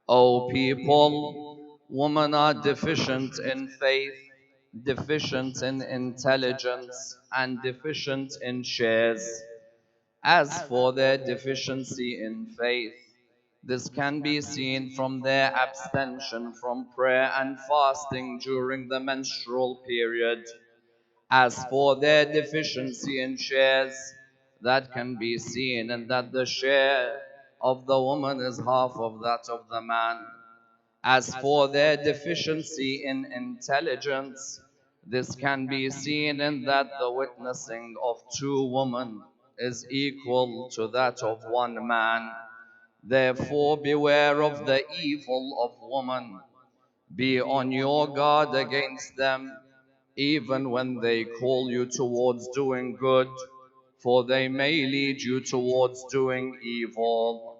O people, women are deficient in faith, deficient in intelligence, and deficient in shares. As for their deficiency in faith, this can be seen from their abstention from prayer and fasting during the menstrual period. As for their deficiency in shares, that can be seen in that the share of the woman is half of that of the man. As for their deficiency in intelligence, this can be seen in that the witnessing of two women is equal to that of one man. Therefore, beware of the evil of woman. Be on your guard against them, even when they call you towards doing good, for they may lead you towards doing evil.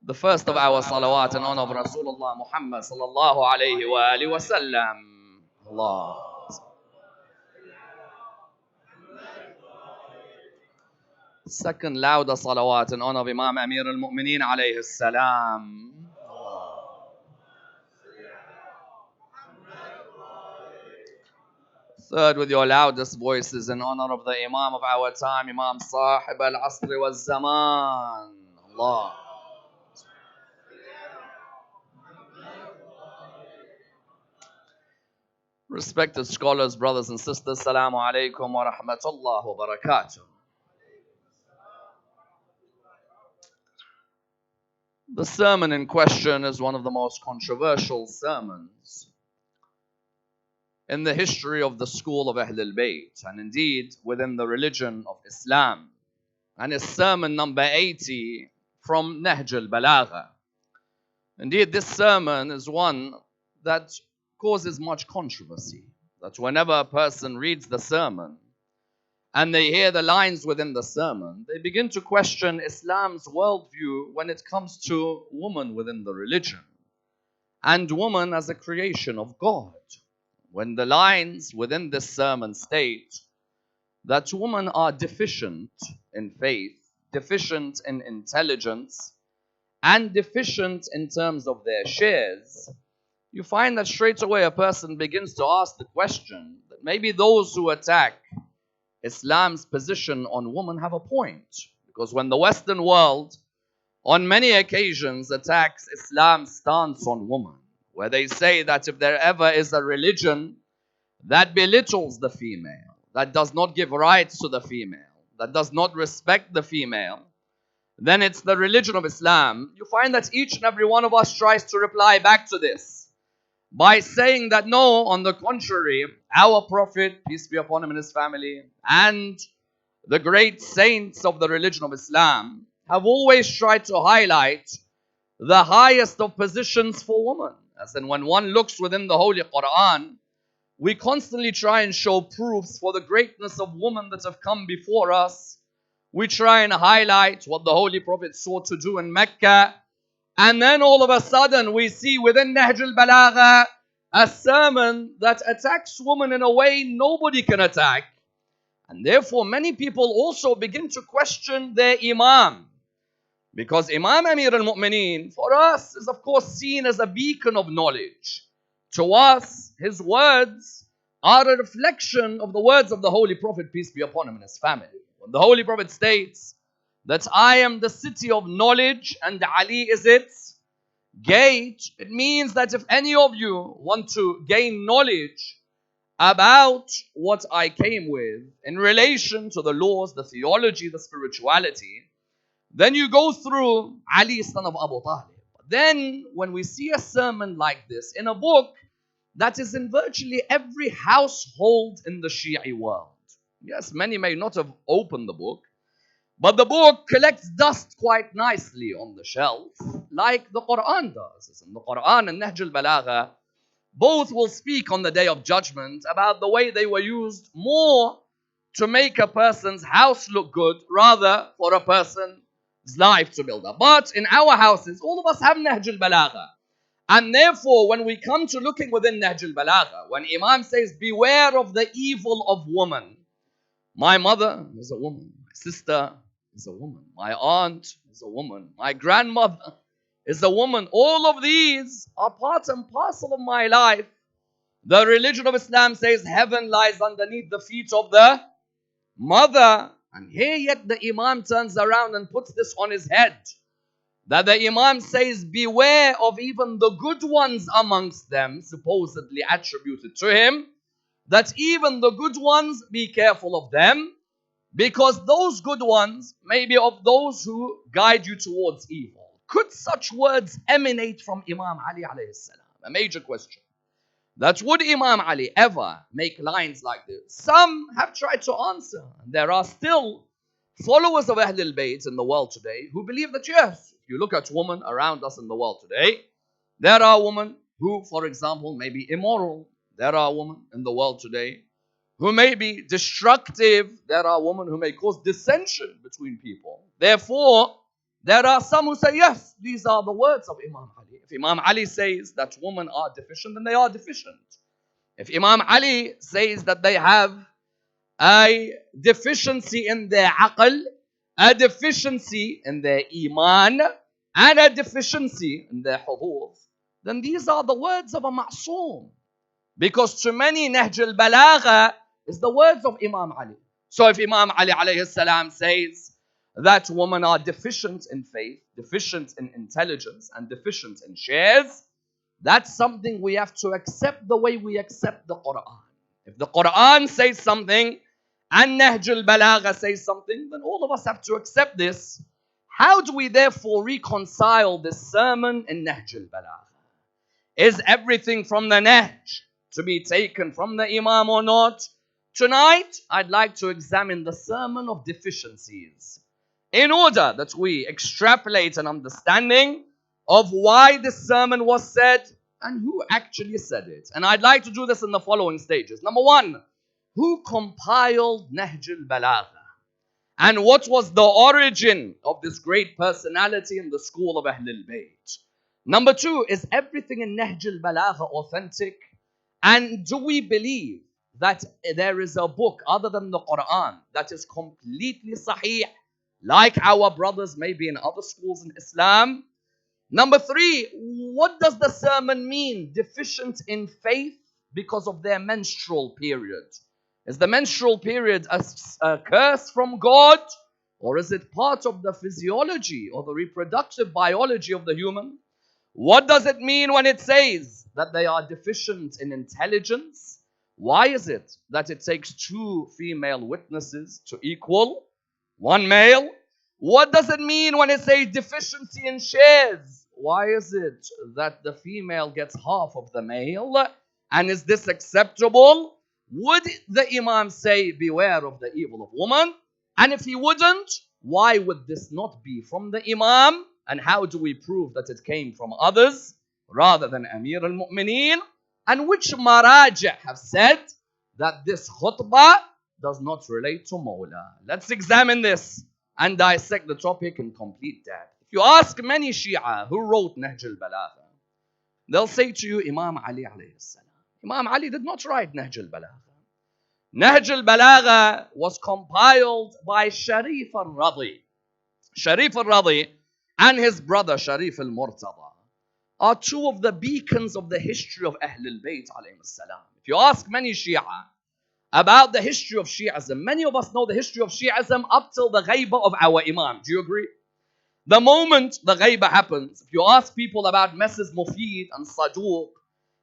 The first of our salawat in honor of Rasulullah Muhammad sallallahu alayhi wa alihi wa sallam. Allah. Second louder salawat in honor of Imam Amir al-Mu'mineen alayhi salam. Third, with your loudest voices in honor of the Imam of our time, Imam Sahib al-Asr wal-Zaman. Allah. Respected scholars, brothers and sisters, Assalamu alaikum wa rahmatullah wa barakatuh. The sermon in question is one of the most controversial sermons in the history of the school of Ahlul Bayt, and indeed within the religion of Islam. And it's sermon number 80 from Nahjul Balagha. Indeed, this sermon is one that causes much controversy. That whenever a person reads the sermon and they hear the lines within the sermon, they begin to question Islam's worldview when it comes to woman within the religion and woman as a creation of God. When the lines within this sermon state that women are deficient in faith, deficient in intelligence, and deficient in terms of their shares, you find that straight away a person begins to ask the question that maybe those who attack Islam's position on women have a point. Because when the Western world on many occasions attacks Islam's stance on women, where they say that if there ever is a religion that belittles the female, that does not give rights to the female, that does not respect the female, then it's the religion of Islam. You find that each and every one of us tries to reply back to this by saying that no, on the contrary, our Prophet, peace be upon him and his family, and the great saints of the religion of Islam have always tried to highlight the highest of positions for women. As in, when one looks within the Holy Quran, we constantly try and show proofs for the greatness of women that have come before us. We try and highlight what the Holy Prophet sought to do in Mecca. And then all of a sudden we see within Nahjul Balagha a sermon that attacks women in a way nobody can attack. And therefore many people also begin to question their Imam. Because Imam Amir al-Mu'mineen for us is of course seen as a beacon of knowledge. To us, his words are a reflection of the words of the Holy Prophet, peace be upon him and his family. When the Holy Prophet states that I am the city of knowledge and Ali is its gate, it means that if any of you want to gain knowledge about what I came with in relation to the laws, the theology, the spirituality, then you go through Ali, son of Abu Talib. Then when we see a sermon like this in a book that is in virtually every household in the Shi'i world. Yes, many may not have opened the book, but the book collects dust quite nicely on the shelf, like the Quran does. And the Quran and Nahjul Balagha both will speak on the Day of Judgment about the way they were used more to make a person's house look good, rather for a person's life to build up. But in our houses, all of us have Nahjul Balagha. And therefore, when we come to looking within Nahjul Balagha, when Imam says, beware of the evil of woman, my mother is a woman, my sister is a woman, my aunt is a woman, my grandmother is a woman. All of these are part and parcel of my life. The religion of Islam says heaven lies underneath the feet of the mother. And here yet the Imam turns around and puts this on his head. That the Imam says, beware of even the good ones amongst them, supposedly attributed to him. That even the good ones, be careful of them. Because those good ones may be of those who guide you towards evil. Could such words emanate from Imam Ali alayhi salam? A major question. That would Imam Ali ever make lines like this? Some have tried to answer. There are still followers of Ahlul Bayt in the world today who believe that yes, if you look at women around us in the world today, there are women who, for example, may be immoral. There are women in the world today who may be destructive. There are women who may cause dissension between people. Therefore, there are some who say, yes, these are the words of Imam Ali. If Imam Ali says that women are deficient, then they are deficient. If Imam Ali says that they have a deficiency in their aql, a deficiency in their iman, and a deficiency in their hudud, then these are the words of a ma'soom. Because to many, Nahjul Balagha is the words of Imam Ali. So if Imam Ali alayhi salam says that women are deficient in faith, deficient in intelligence, and deficient in shares, that's something we have to accept the way we accept the Quran. If the Quran says something and Nahjul Balagha says something, then all of us have to accept this. How do we therefore reconcile this sermon in Nahjul Balagha? Is everything from the Nahj to be taken from the Imam or not? Tonight, I'd like to examine the sermon of deficiencies in order that we extrapolate an understanding of why this sermon was said and who actually said it. And I'd like to do this in the following stages. Number one, who compiled Nahjul Balagha? And what was the origin of this great personality in the school of Ahlul Bayt? Number two, is everything in Nahjul Balagha authentic? And do we believe that there is a book other than the Quran that is completely sahih, like our brothers maybe in other schools in Islam? Number three, what does the sermon mean? Deficient in faith because of their menstrual period. Is the menstrual period a curse from God? Or is it part of the physiology or the reproductive biology of the human? What does it mean when it says that they are deficient in intelligence? Why is it that it takes 2 female witnesses to equal 1 male? What does it mean when it says deficiency in shares? Why is it that the female gets half of the male? And is this acceptable? Would the Imam say, beware of the evil of woman? And if he wouldn't, why would this not be from the Imam? And how do we prove that it came from others rather than Amir al-Mu'mineen? And which marajih have said that this khutbah does not relate to Mawla? Let's examine this and dissect the topic in complete depth. If you ask many Shia who wrote Nahjul Balagha, they'll say to you, Imam Ali alayhi salam. Imam Ali did not write Nahjul Balagha. Nahjul Balagha was compiled by Sharif al-Radi. Sharif al-Radi and his brother Sharif al-Murtada are 2 of the beacons of the history of Ahlul Bayt alayhim salam. If you ask many Shia about the history of Shi'ism, many of us know the history of Shi'ism up till the ghaibah of our Imam. Do you agree? The moment the ghaibah happens, if you ask people about Mrs. Mufid and Saduq,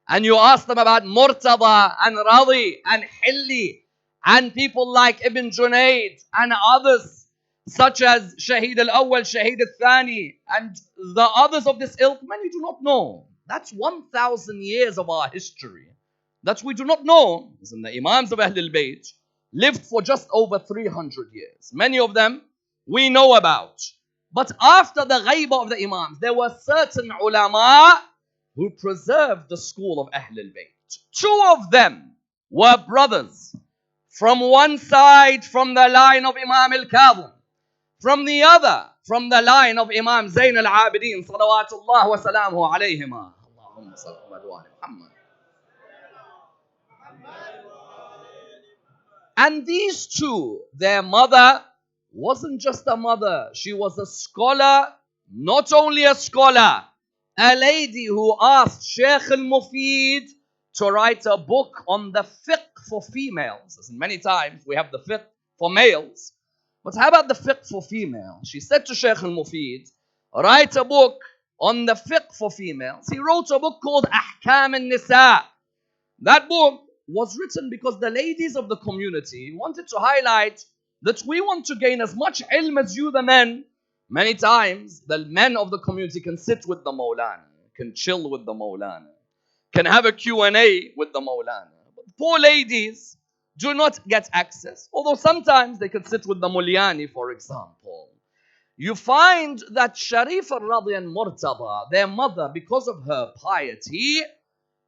and you ask them about Murtada and Radi and Hilli, and people like Ibn Junayd and others, such as Shaheed al-Awwal, Shaheed al-Thani, and the others of this ilk, many do not know. That's 1,000 years of our history that we do not know. And the Imams of Ahlul Bayt lived for just over 300 years. Many of them we know about. But after the ghaibah of the Imams, there were certain ulama who preserved the school of Ahlul Bayt. 2 of them were brothers. From one side, from the line of Imam al-Kadhim. From the other, from the line of Imam Zayn al-Abidin, salawatullah wa salamuhu alayhima. Allahumma salli ala Muhammad. And these 2, their mother wasn't just a mother. She was a scholar, not only a scholar, a lady who asked Sheikh al-Mufid to write a book on the fiqh for females. As in many times we have the fiqh for males. But how about the fiqh for females? She said to Sheikh al-Mufid, write a book on the fiqh for females. He wrote a book called Ahkam al-Nisa. That book was written because the ladies of the community wanted to highlight that we want to gain as much ilm as you, the men. Many times, the men of the community can sit with the Mawlana, can chill with the Mawlana, can have a Q&A with the Mawlana. But poor ladies do not get access, although sometimes they can sit with the Mulyani, for example. You find that Sharif al-Radi and Murtada, their mother, because of her piety,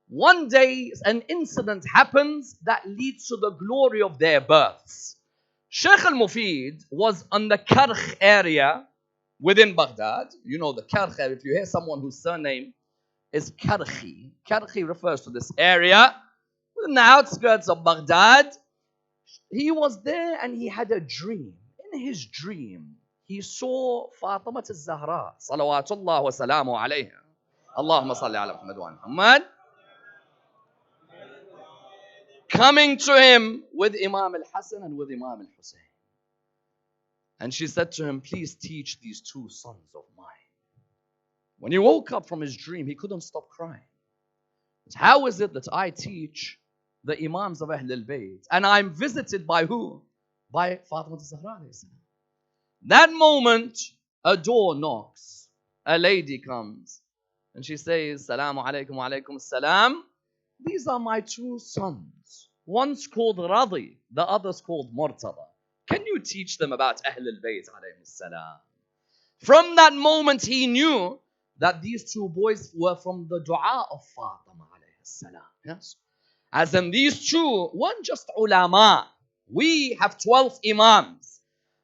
one day an incident happens that leads to the glory of their births. Sheikh al-Mufid was on the Karkh area within Baghdad. You know the Karkh area. If you hear someone whose surname is Karkhi, Karkhi refers to this area in the outskirts of Baghdad. He was there and he had a dream. In his dream, he saw Fatima al-Zahra, salawatullah wa salamu alayha. Allahumma salli ala Muhammad wa Muhammad, coming to him with Imam al-Hasan and with Imam al-Husayn. And she said to him, please teach these two sons of mine. When he woke up from his dream, he couldn't stop crying. How is it that I teach the Imams of Ahl al-Bayt and I'm visited by who? By Fatima al-Zahra. That moment, a door knocks. A lady comes and she says, Salaamu alaykum wa alaykum salam. These are my two sons. One's called Radi, the other's called Murtada. Can you teach them about Ahl al-Bayt alayhim salam? From that moment, he knew that these two boys were from the dua of Fatima alayhi salam. Yes? As in these two weren't just ulama. We have 12 imams.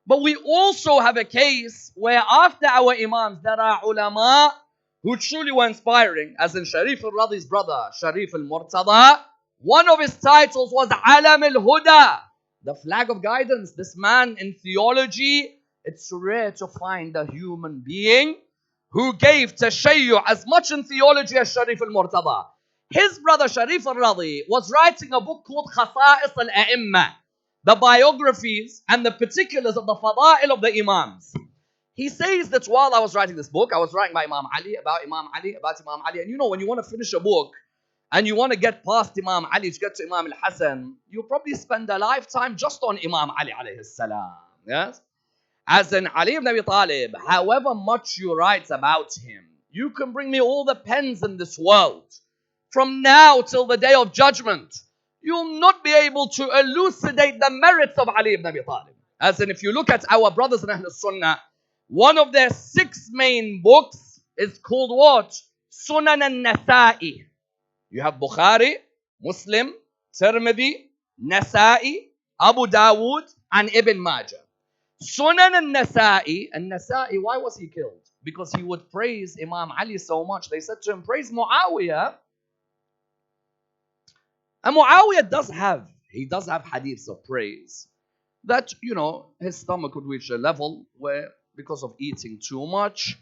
But we also have a case where after our imams, there are ulama who truly were inspiring. As in Sharif al-Radi's brother, Sharif al-Murtada. One of his titles was Alam al-Huda, the flag of guidance. This man in theology, it's rare to find a human being who gave tashayyu as much in theology as Sharif al-Murtada. His brother Sharif al-Radi was writing a book called Khasa'is al-A'imma, the biographies and the particulars of the fada'il of the imams. He says that while I was writing this book, I was writing about Imam Ali, and you know, when you want to finish a book and you want to get past Imam Ali to get to Imam al-Hasan, you probably spend a lifetime just on Imam Ali alayhi salam. Yes? As in Ali ibn Abi Talib, however much you write about him, you can bring me all the pens in this world. From now till the day of judgment, you'll not be able to elucidate the merits of Ali ibn Abi Talib. As in, if you look at our brothers in Ahl Sunnah, one of their 6 main books is called what? Sunan al-Nasa'i. You have Bukhari, Muslim, Tirmidhi, Nasa'i, Abu Dawood, and Ibn Majah. Sunan al-Nasa'i, why was he killed? Because he would praise Imam Ali so much. They said to him, praise Muawiyah. And Muawiyah does have hadiths of praise. That, you know, his stomach would reach a level where, because of eating too much,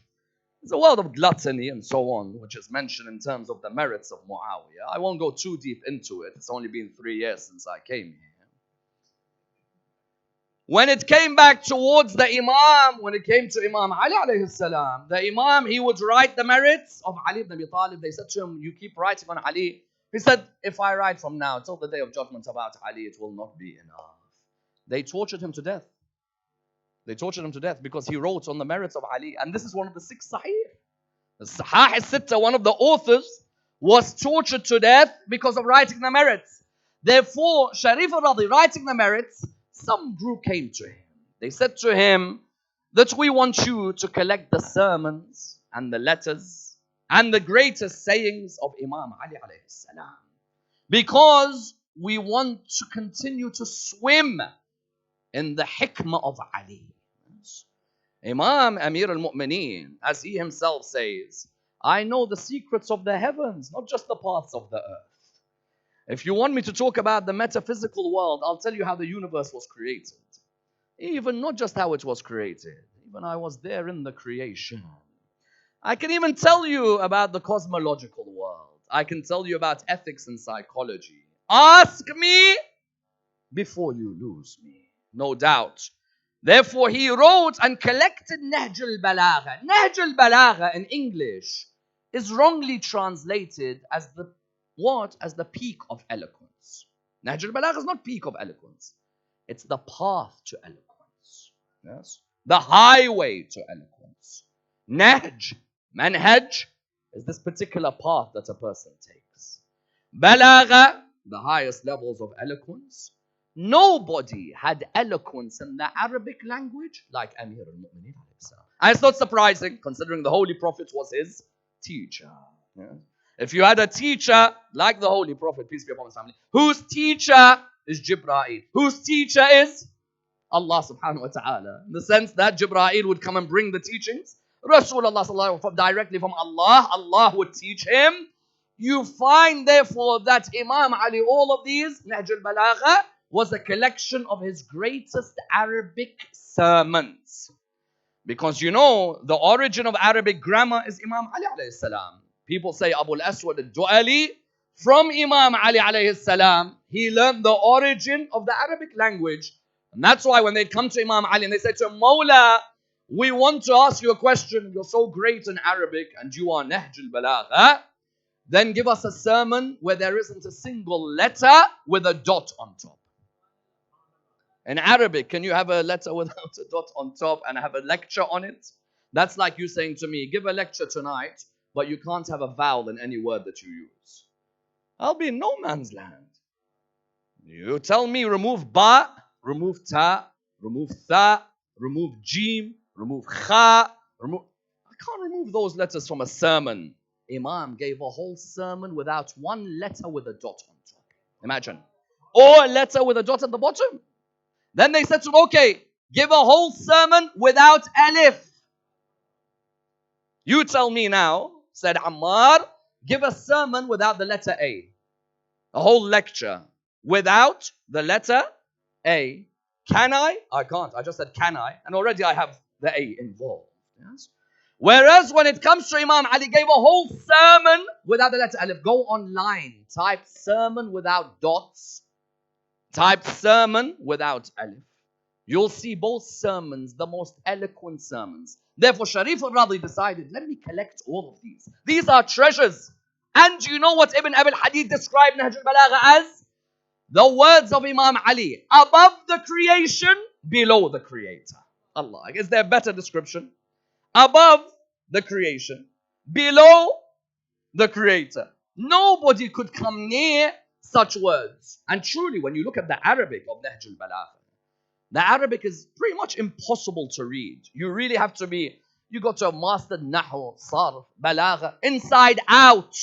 there's a world of gluttony and so on, which is mentioned in terms of the merits of Muawiyah. I won't go too deep into it. It's only been 3 years since I came here. When it came back towards the Imam, when it came to Imam Ali alayhi salam, the Imam, he would write the merits of Ali ibn Abi Talib. They said to him, you keep writing on Ali. He said, if I write from now till the day of judgment about Ali, it will not be enough. They tortured him to death. They tortured him to death because he wrote on the merits of Ali. And this is one of the 6 Sahih. The Sahih al-Sitta, one of the authors, was tortured to death because of writing the merits. Therefore, Sharif al-Radi, writing the merits, some group came to him. They said to him that we want you to collect the sermons and the letters and the greatest sayings of Imam Ali alayhi salam, because we want to continue to swim in the hikmah of Ali. Imam Amir al-Mu'mineen, as he himself says, I know the secrets of the heavens, not just the paths of the earth. If you want me to talk about the metaphysical world, I'll tell you how the universe was created. Even not just how it was created. Even I was there in the creation. I can even tell you about the cosmological world. I can tell you about ethics and psychology. Ask me before you lose me. No doubt. Therefore, he wrote and collected Nahjul Balagha. Nahjul Balagha in English is wrongly translated as the what? As the peak of eloquence. Nahjul Balagha is not peak of eloquence. It's the path to eloquence. Yes? The highway to eloquence. Nahj, manhaj, is this particular path that a person takes. Balagha, the highest levels of eloquence. Nobody had eloquence in the Arabic language like Amir al-Mu'mineen. And it's not surprising, considering the Holy Prophet was his teacher. Yeah? If you had a teacher like the Holy Prophet, peace be upon his family, whose teacher is Jibreel, whose teacher is Allah subhanahu wa ta'ala, in the sense that Jibreel would come and bring the teachings, Rasulullah directly from Allah, Allah would teach him. You find therefore that Imam Ali, all of these, Nahjul Balagha, was a collection of his greatest Arabic sermons. Because you know, the origin of Arabic grammar is Imam Ali alayhi salam. People say Abu al-Aswad al-Du'ali, from Imam Ali alayhi salam, he learned the origin of the Arabic language. And that's why when they come to Imam Ali and they say to him, Mawla, we want to ask you a question. You're so great in Arabic and you are Nahjul Balagha. Then give us a sermon where there isn't a single letter with a dot on top. In Arabic, can you have a letter without a dot on top and have a lecture on it? That's like you saying to me, give a lecture tonight, but you can't have a vowel in any word that you use. I'll be in no man's land. You tell me remove ba, remove ta, remove tha, remove jim, remove kha, remove... I can't remove those letters from a sermon. Imam gave a whole sermon without one letter with a dot on top. Imagine. Or a letter with a dot at the bottom. Then they said to him, okay, give a whole sermon without alif. You tell me now, said Ammar, give a sermon without the letter A. A whole lecture without the letter A. Can I? I can't. I just said can I? And already I have the A involved. Yes? Whereas when it comes to Imam Ali, gave a whole sermon without the letter alif. Go online, type sermon without dots. Type sermon without alif. You'll see both sermons, the most eloquent sermons. Therefore, Sharif al-Radi decided, let me collect all of these. These are treasures. And you know what Ibn Abil Hadith described Nahjul Balagha as? The words of Imam Ali. Above the creation, below the creator. Allah. Is there a better description? Above the creation, below the creator. Nobody could come near such words. And truly, when you look at the Arabic of Nahjul Balagha, the Arabic is pretty much impossible to read. You really have to be, you got to have mastered Nahu, Sarf, Balagha, inside out,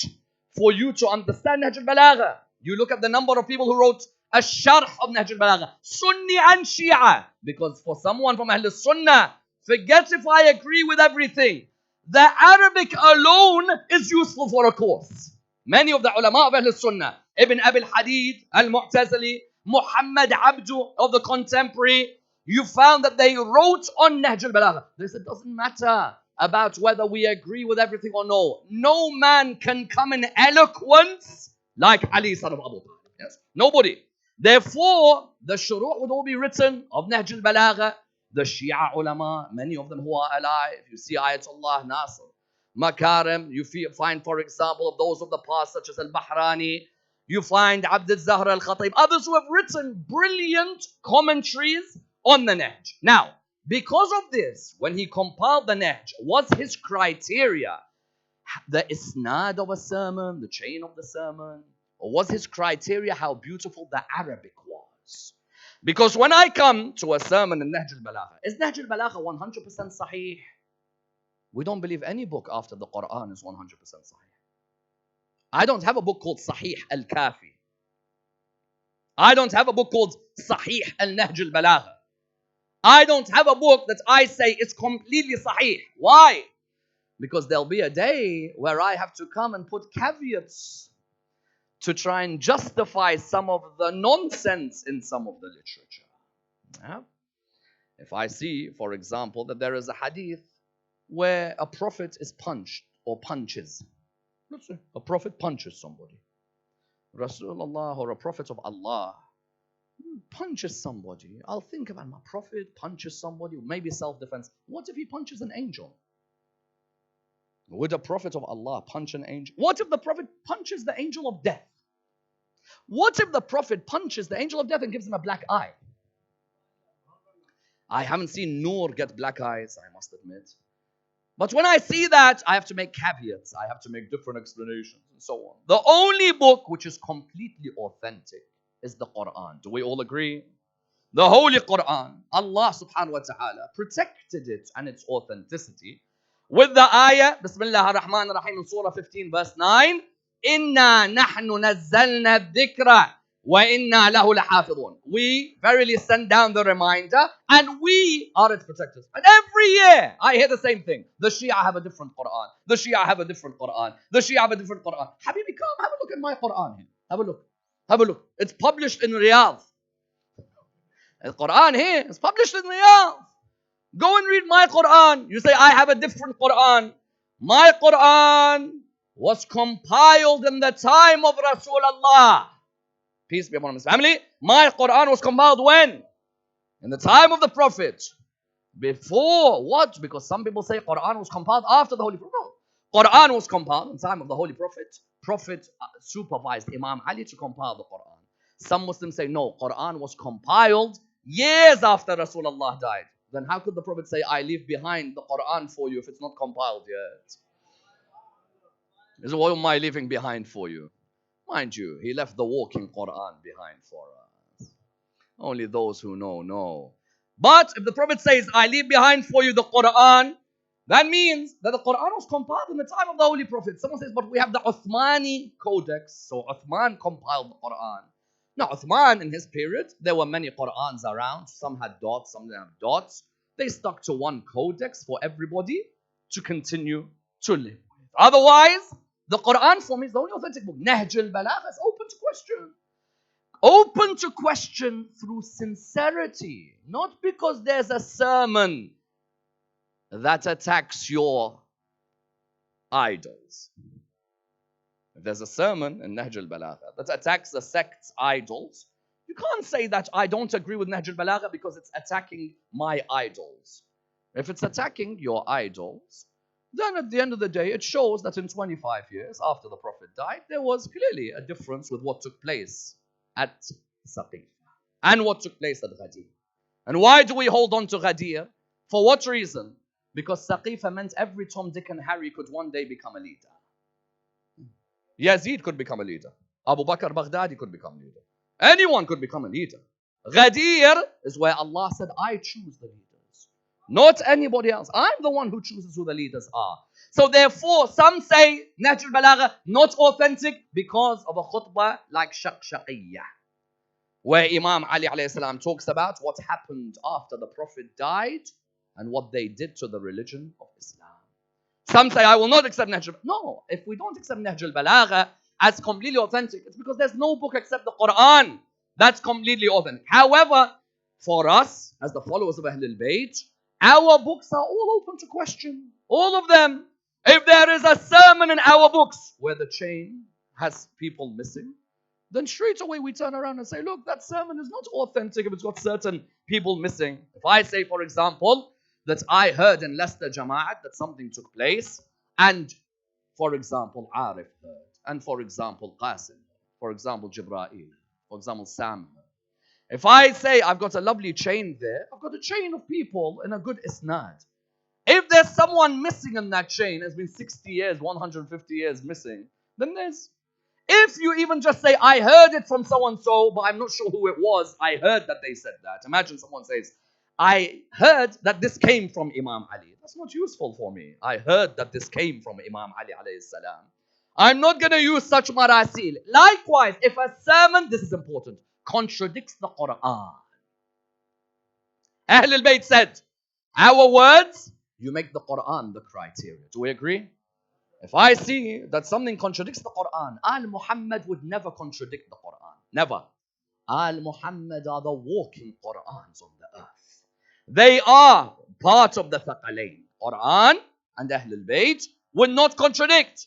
for you to understand Nahjul Balagha. You look at the number of people who wrote a sharh of Nahjul Balagha, Sunni and Shia, because for someone from Ahl Sunnah, forget if I agree with everything. The Arabic alone is useful for a course. Many of the ulama of Ahl Sunnah, Ibn Abil Hadid, Al-Mu'tazili, Muhammad Abdu of the contemporary, you found that they wrote on Nahjul Balagha. They said, it doesn't matter about whether we agree with everything or no. No man can come in eloquence like Ali son of Abu Talib. Yes? Nobody. Therefore, the shuruh would all be written of Nahjul Balagha. The Shia ulama, many of them who are alive. You see Ayatollah Nasr, Makarim. You find, for example, of those of the past, such as Al-Bahrani. You find Abd al-Zahr al-Khatib. Others who have written brilliant commentaries on the Nahj. Now, because of this, when he compiled the Nahj, was his criteria the isnad of a sermon, the chain of the sermon? Or was his criteria how beautiful the Arabic was? Because when I come to a sermon in Nahjul Balagha, is Nahjul Balagha 100% sahih? We don't believe any book after the Quran is 100% sahih. I don't have a book called Sahih al-Kafi. I don't have a book called Sahih al-Nahjul Balagha. I don't have a book that I say is completely sahih. Why? Because there'll be a day where I have to come and put caveats to try and justify some of the nonsense in some of the literature. Yeah? If I see, for example, that there is a hadith where a prophet is punched or punches. Let's say a prophet punches somebody. Rasulullah or a prophet of Allah punches somebody. I'll think about my prophet punches somebody, maybe self-defense. What if he punches an angel? Would a prophet of Allah punch an angel? What if the prophet punches the angel of death? What if the prophet punches the angel of death and gives him a black eye? I haven't seen Noor get black eyes, I must admit. But when I see that, I have to make caveats. I have to make different explanations and so on. The only book which is completely authentic is the Quran. Do we all agree? The Holy Quran, Allah subhanahu wa ta'ala protected it and its authenticity with the ayah, Bismillah ar-Rahman ar-Rahim in Surah 15 verse 9, إِنَّا نَحْنُ نَزَّلْنَا الذِّكْرَ وَإِنَّا لَهُ لَحَافِظُونَ. We verily send down the reminder and we are its protectors. And every year I hear the same thing. The Shia have a different Quran. The Shia have a different Quran. The Shia have a different Quran. Habibi, come have a look at my Quran here. Have a look. Have a look. It's published in Riyadh. The Quran here is published in Riyadh. Go and read my Quran. You say, I have a different Quran. My Quran was compiled in the time of Rasulullah. Peace be upon his family. My Quran was compiled when? In the time of the Prophet. Before what? Because some people say Quran was compiled after the Holy Prophet. No. Quran was compiled in the time of the Holy Prophet. Prophet supervised Imam Ali to compile the Quran. Some Muslims say no, Quran was compiled years after Rasulullah died. Then how could the Prophet say, I leave behind the Quran for you if it's not compiled yet? Is what am I leaving behind for you? Mind you, he left the walking Quran behind for us. Only those who know. But if the Prophet says, I leave behind for you the Quran, that means that the Quran was compiled in the time of the Holy Prophet. Someone says, but we have the Uthmani Codex, so Uthman compiled the Quran. Now, Uthman in his period, there were many Qurans around. Some had dots, some didn't have dots. They stuck to one codex for everybody to continue to live with. Otherwise, the Quran for me is the only authentic book. Nahjul, Balagha is open to question. Open to question through sincerity. Not because there's a sermon that attacks your idols. If there's a sermon in Nahjul Balagha that attacks the sect's idols, you can't say that I don't agree with Nahjul Balagha because it's attacking my idols. If it's attacking your idols, then at the end of the day, it shows that in 25 years after the Prophet died, there was clearly a difference with what took place at Saqif and what took place at Ghadir. And why do we hold on to Ghadir? For what reason? Because Saqif meant every Tom, Dick and Harry could one day become a leader. Yazid could become a leader. Abu Bakr Baghdadi could become a leader. Anyone could become a leader. Ghadir is where Allah said, I choose the leaders. Not anybody else. I'm the one who chooses who the leaders are. So therefore, some say Nahjul Balagha not authentic because of a khutbah like Shaqshaqiyah, where Imam Ali alayhi salam talks about what happened after the Prophet died and what they did to the religion of Islam. Some say, I will not accept Nahjul. No, if we don't accept Nahjul Balagha as completely authentic, it's because there's no book except the Quran that's completely authentic. However, for us, as the followers of Ahlul Bayt, our books are all open to question. All of them. If there is a sermon in our books where the chain has people missing, then straight away we turn around and say, look, that sermon is not authentic if it's got certain people missing. If I say, for example, that I heard in Leicester Jama'at that something took place, and, for example, Arif heard, and, for example, Qasim, for example, Jibra'il, for example, Sam heard. If I say I've got a lovely chain there, I've got a chain of people in a good isnad. If there's someone missing in that chain, has been 60 years, 150 years missing, then there's... If you even just say, I heard it from so-and-so, but I'm not sure who it was, I heard that they said that. Imagine someone says, I heard that this came from Imam Ali. That's not useful for me. I heard that this came from Imam Ali alayhi salam. I'm not going to use such marasil. Likewise, if a sermon, this is important, contradicts the Quran. Ahlul Bayt said, our words, you make the Quran the criteria. Do we agree? If I see that something contradicts the Quran, Al-Muhammad would never contradict the Quran. Never. Al-Muhammad are the walking Qurans on the earth. They are part of the Thaqalain, Quran and Ahlul Bayt would not contradict.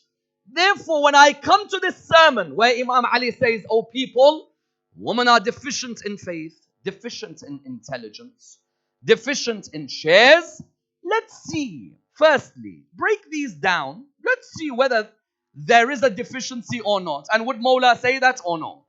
Therefore, when I come to this sermon where Imam Ali says, "Oh people, women are deficient in faith, deficient in intelligence, deficient in shares," let's see, firstly, break these down. Let's see whether there is a deficiency or not. And would Mawla say that or no?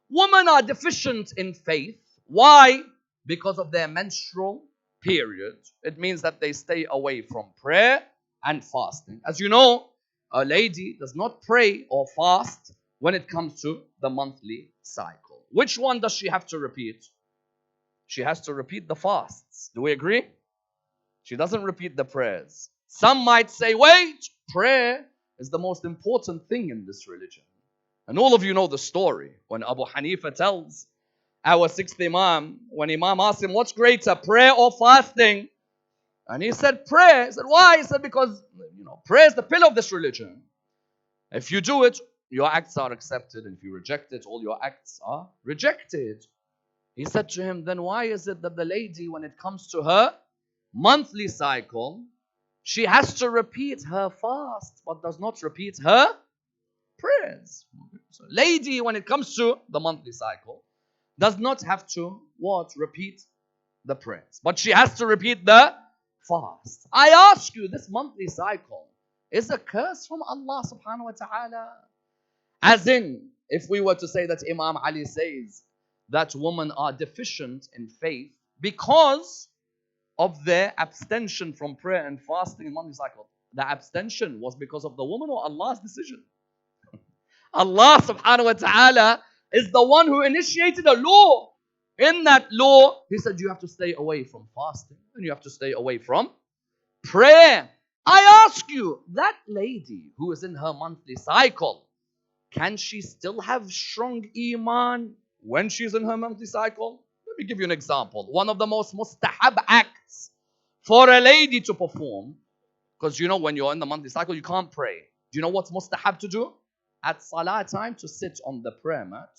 Women are deficient in faith. Why? Because of their menstrual period. It means that they stay away from prayer and fasting. As you know, a lady does not pray or fast when it comes to the monthly cycle. Which one does she have to repeat? She has to repeat the fasts. Do we agree? She doesn't repeat the prayers. Some might say, wait, prayer is the most important thing in this religion. And all of you know the story when Abu Hanifa tells our sixth Imam, when Imam asked him, what's greater, prayer or fasting? And he said, prayer. He said, why? He said, because prayer is the pillar of this religion. If you do it, your acts are accepted. And if you reject it, all your acts are rejected. He said to him, then why is it that the lady, when it comes to her monthly cycle, she has to repeat her fast, but does not repeat her prayers? So lady, when it comes to the monthly cycle, does not have to repeat the prayers, but she has to repeat the fast. I ask you, this monthly cycle is a curse from Allah subhanahu wa ta'ala. As in, if we were to say that Imam Ali says that women are deficient in faith because of their abstention from prayer and fasting in monthly cycle, the abstention was because of the woman or Allah's decision? Allah subhanahu wa ta'ala is the one who initiated a law. In that law, He said you have to stay away from fasting and you have to stay away from prayer. I ask you, that lady who is in her monthly cycle, can she still have strong iman when she's in her monthly cycle? Let me give you an example. One of the most mustahab acts for a lady to perform, because when you're in the monthly cycle, you can't pray. Do you know what's mustahab to do? At salah time, to sit on the prayer mat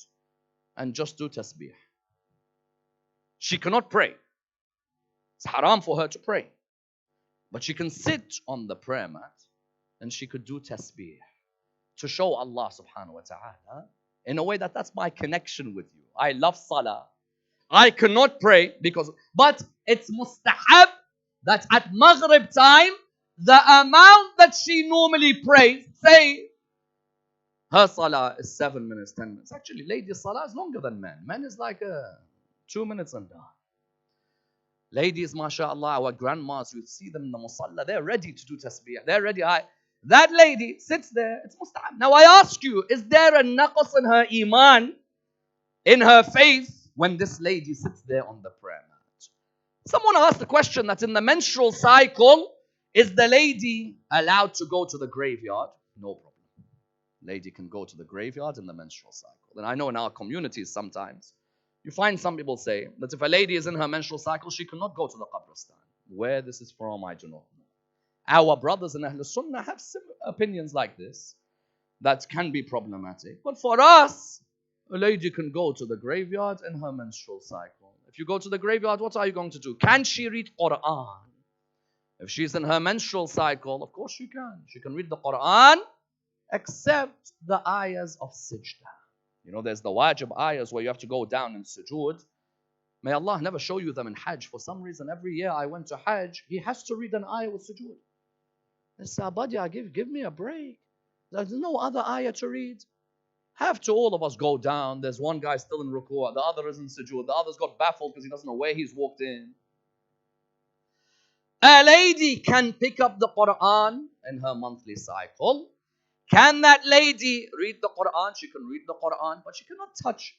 and just do tasbih. She cannot pray. It's haram for her to pray. But she can sit on the prayer mat and she could do tasbih to show Allah subhanahu wa ta'ala in a way that's my connection with you. I love salah. I cannot pray but it's mustahab that at Maghrib time, the amount that she normally prays, say, her salah is 7 minutes, 10 minutes. Actually, ladies' salah is longer than men. Men is like 2 minutes and done. Ladies, mashallah, our grandmas, you see them in the musalla, they're ready to do tasbih. They're ready. That lady sits there, it's mustahab. Now I ask you, is there a naqas in her iman, in her faith, when this lady sits there on the prayer mat? Someone asked the question that in the menstrual cycle, is the lady allowed to go to the graveyard? No problem. Lady can go to the graveyard in the menstrual cycle. And I know in our communities sometimes, you find some people say that if a lady is in her menstrual cycle, she cannot go to the qabristan. Where this is from, I do not know. Our brothers in Ahl Sunnah have similar opinions like this that can be problematic. But for us, a lady can go to the graveyard in her menstrual cycle. If you go to the graveyard, what are you going to do? Can she read Quran? If she's in her menstrual cycle, of course she can. She can read the Quran, except the ayahs of sajda. There's the wajib ayahs where you have to go down in sujood. May Allah never show you them in Hajj. For some reason, every year I went to Hajj, he has to read an ayah with sujood. I said, Abadya, give me a break. There's no other ayah to read. Have to all of us go down. There's one guy still in ruku', the other is in sujood. The other's got baffled because he doesn't know where he's walked in. A lady can pick up the Quran in her monthly cycle. Can that lady read the Quran? She can read the Quran, but she cannot touch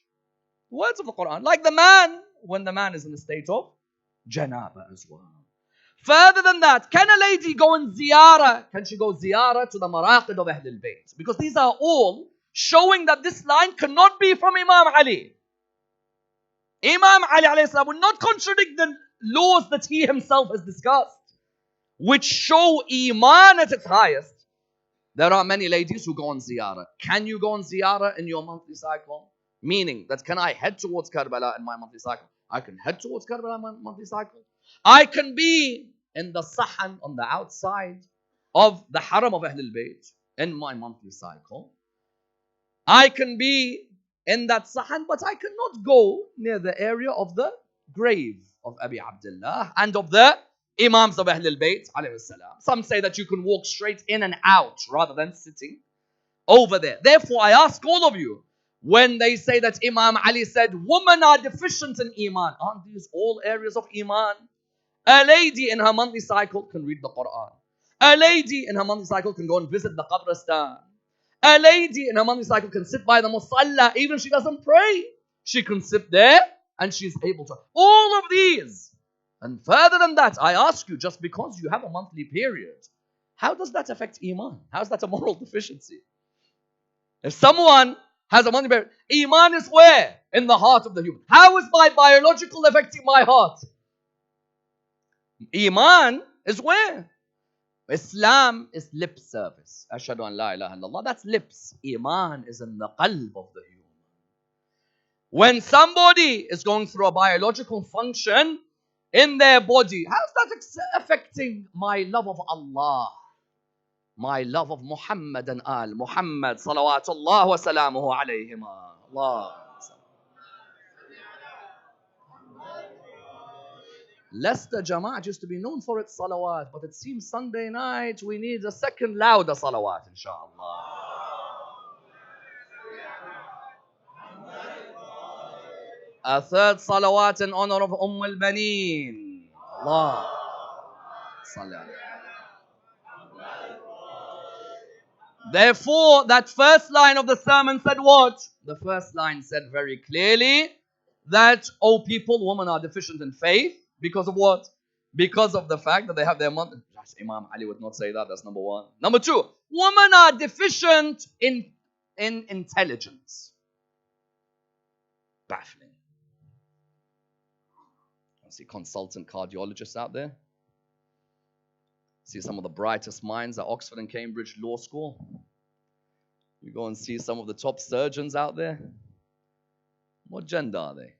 the words of the Quran. Like the man, when the man is in a state of janaba as well. Further than that, can a lady go in ziyarah? Can she go ziyarah to the maraqid of Ahlul Bayt? Because these are all showing that this line cannot be from Imam Ali. Imam Ali alayhi salam will not contradict the laws that he himself has discussed, which show iman at its highest. There are many ladies who go on ziyarah. Can you go on ziyarah in your monthly cycle? Meaning that can I head towards Karbala in my monthly cycle? I can head towards Karbala in my monthly cycle. I can be in the sahan on the outside of the Haram of Ahlul Bayt in my monthly cycle, I can be in that sahan, but I cannot go near the area of the grave of Abi Abdullah and of the Imams of Ahlul Bayt alayhi salam. Some say that you can walk straight in and out rather than sitting over there. Therefore, I ask all of you, when they say that Imam Ali said, women are deficient in Iman, aren't these all areas of Iman? A lady in her monthly cycle can read the Quran. A lady in her monthly cycle can go and visit the Qabristan. A lady in her monthly cycle can sit by the Musalla, even if she doesn't pray. She can sit there and she's able to. All of these. And further than that, I ask you, just because you have a monthly period, how does that affect Iman? How is that a moral deficiency? If someone has a monthly period, Iman is where? In the heart of the human. How is my biological affecting my heart? Iman is where? Islam is lip service. Ashhadu an la ilaha illallah. That's lips. Iman is in the qalb of the human. When somebody is going through a biological function in their body, how's that affecting my love of Allah? My love of Muhammad and Al Muhammad salawatullah wa salamuhu alayhima. Allah. Leicester Jama'at used to be known for its salawat, but it seems Sunday night we need a second louder salawat, inshallah. A third salawat in honor of al-Baneen. Allah. Therefore, that first line of the sermon said what? The first line said very clearly that, oh people, women are deficient in faith. Because of what? Because of the fact that they have their month. Imam Ali would not say that. That's number one. Number two, women are deficient in intelligence. Baffling. I see consultant cardiologists out there. See some of the brightest minds at Oxford and Cambridge Law School. You go and see some of the top surgeons out there. What gender are they?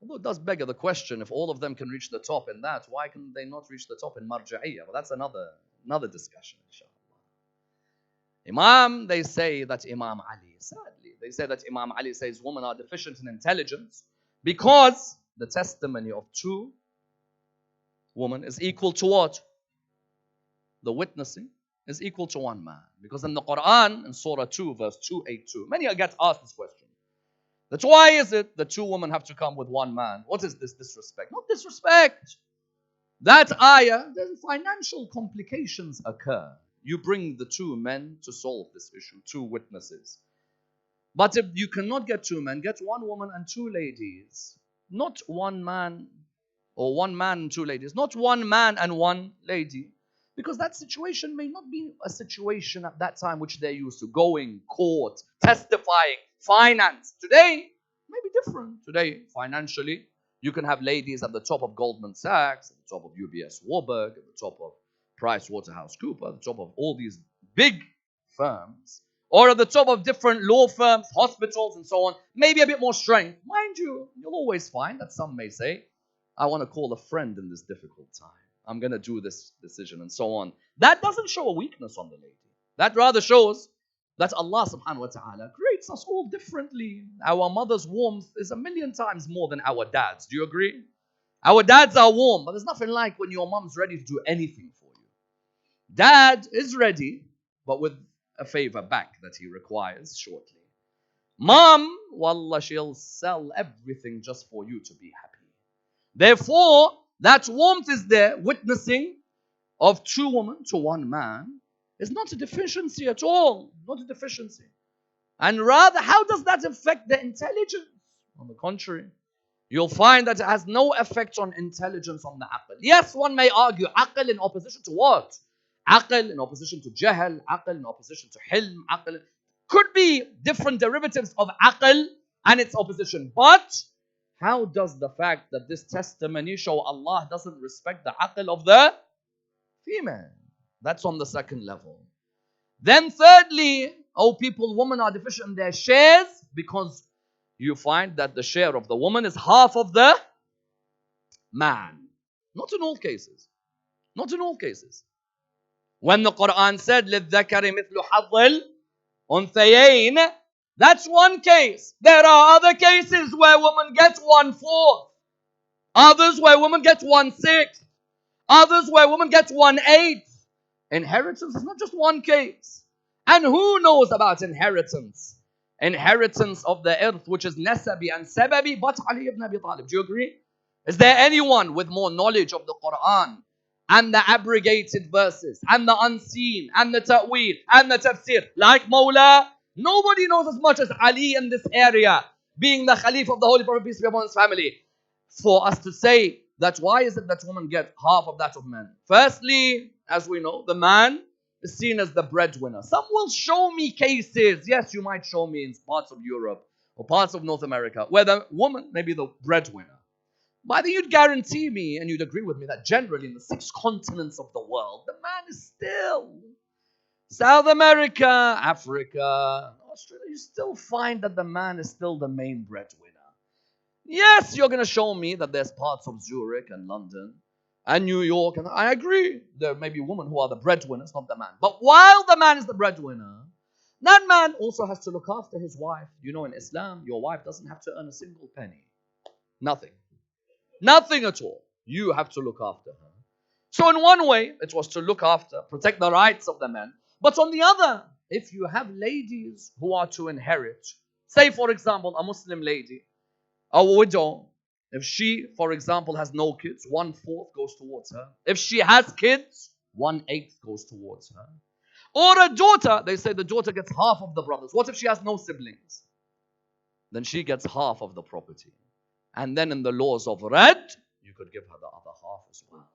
Although it does beg the question, if all of them can reach the top in that, why can they not reach the top in marja'iyah? Well, that's another discussion, inshallah. They say that Imam Ali, sadly, they say that Imam Ali says women are deficient in intelligence because the testimony of two women is equal to what? The witnessing is equal to one man. Because in the Quran, in Surah 2, verse 282, many get asked this question. That's why is it that two women have to come with one man? What is this disrespect? Not disrespect. That ayah, then financial complications occur. You bring the two men to solve this issue, two witnesses. But if you cannot get two men, get one woman and two ladies. Not one man or one man and two ladies. Not one man and one lady. Because that situation may not be a situation at that time which they're used to. Going, court, testifying, finance. Today, may be different. Today, financially, you can have ladies at the top of Goldman Sachs, at the top of UBS Warburg, at the top of PricewaterhouseCoopers, at the top of all these big firms, or at the top of different law firms, hospitals, and so on. Maybe a bit more strength. Mind you, you'll always find that some may say, I want to call a friend in this difficult time. I'm going to do this decision and so on. That doesn't show a weakness on the lady. That rather shows that Allah subhanahu wa ta'ala creates us all differently. Our mother's warmth is 1,000,000 times more than our dad's. Do you agree? Our dads are warm, but there's nothing like when your mom's ready to do anything for you. Dad is ready, but with a favor back that he requires shortly. Mom, wallah, she'll sell everything just for you to be happy. Therefore, that warmth is there, witnessing of two women to one man, is not a deficiency at all. Not a deficiency. And rather, how does that affect the intelligence? On the contrary, you'll find that it has no effect on intelligence on the aql. Yes, one may argue aql in opposition to what? Aql in opposition to jahl, aql in opposition to hilm, aql. Could be different derivatives of aql and its opposition. But how does the fact that this testimony show Allah doesn't respect the aql of the female? That's on the second level. Then thirdly, oh people, women are deficient in their shares because you find that the share of the woman is half of the man. Not in all cases. Not in all cases. When the Quran said, لِلذَّكَرِ مِثْلُ حَظِّ الْأُنْثَيَيْنِ, that's one case. There are other cases where women get 1/4. Others where women get 1/6. Others where women get 1/8. Inheritance is not just one case. And who knows about inheritance? Inheritance of the earth, which is nasabi and sababi, but Ali ibn Abi Talib. Do you agree? Is there anyone with more knowledge of the Quran and the abrogated verses and the unseen and the ta'weel and the tafsir like Mawla? Nobody knows as much as Ali in this area, being the Khalif of the Holy Prophet, peace be upon his family. For us to say that why is it that women get half of that of men? Firstly, as we know, the man is seen as the breadwinner. Some will show me cases, yes, you might show me in parts of Europe or parts of North America, where the woman may be the breadwinner. But I think you'd guarantee me and you'd agree with me that generally in the 6 continents of the world, the man is still South America, Africa, Australia, you still find that the man is still the main breadwinner. Yes, you're going to show me that there's parts of Zurich and London and New York, and I agree, there may be women who are the breadwinners, not the man. But while the man is the breadwinner, that man also has to look after his wife. You know, in Islam, your wife doesn't have to earn a single penny. Nothing. Nothing at all. You have to look after her. So in one way, it was to look after, protect the rights of the men. But on the other, if you have ladies who are to inherit, say for example, a Muslim lady, a widow, if she, for example, has no kids, 1/4 goes towards her. If she has kids, 1/8 goes towards her. Or a daughter, they say the daughter gets half of the brothers. What if she has no siblings? Then she gets half of the property. And then in the laws of Rad, you could give her the other half as well.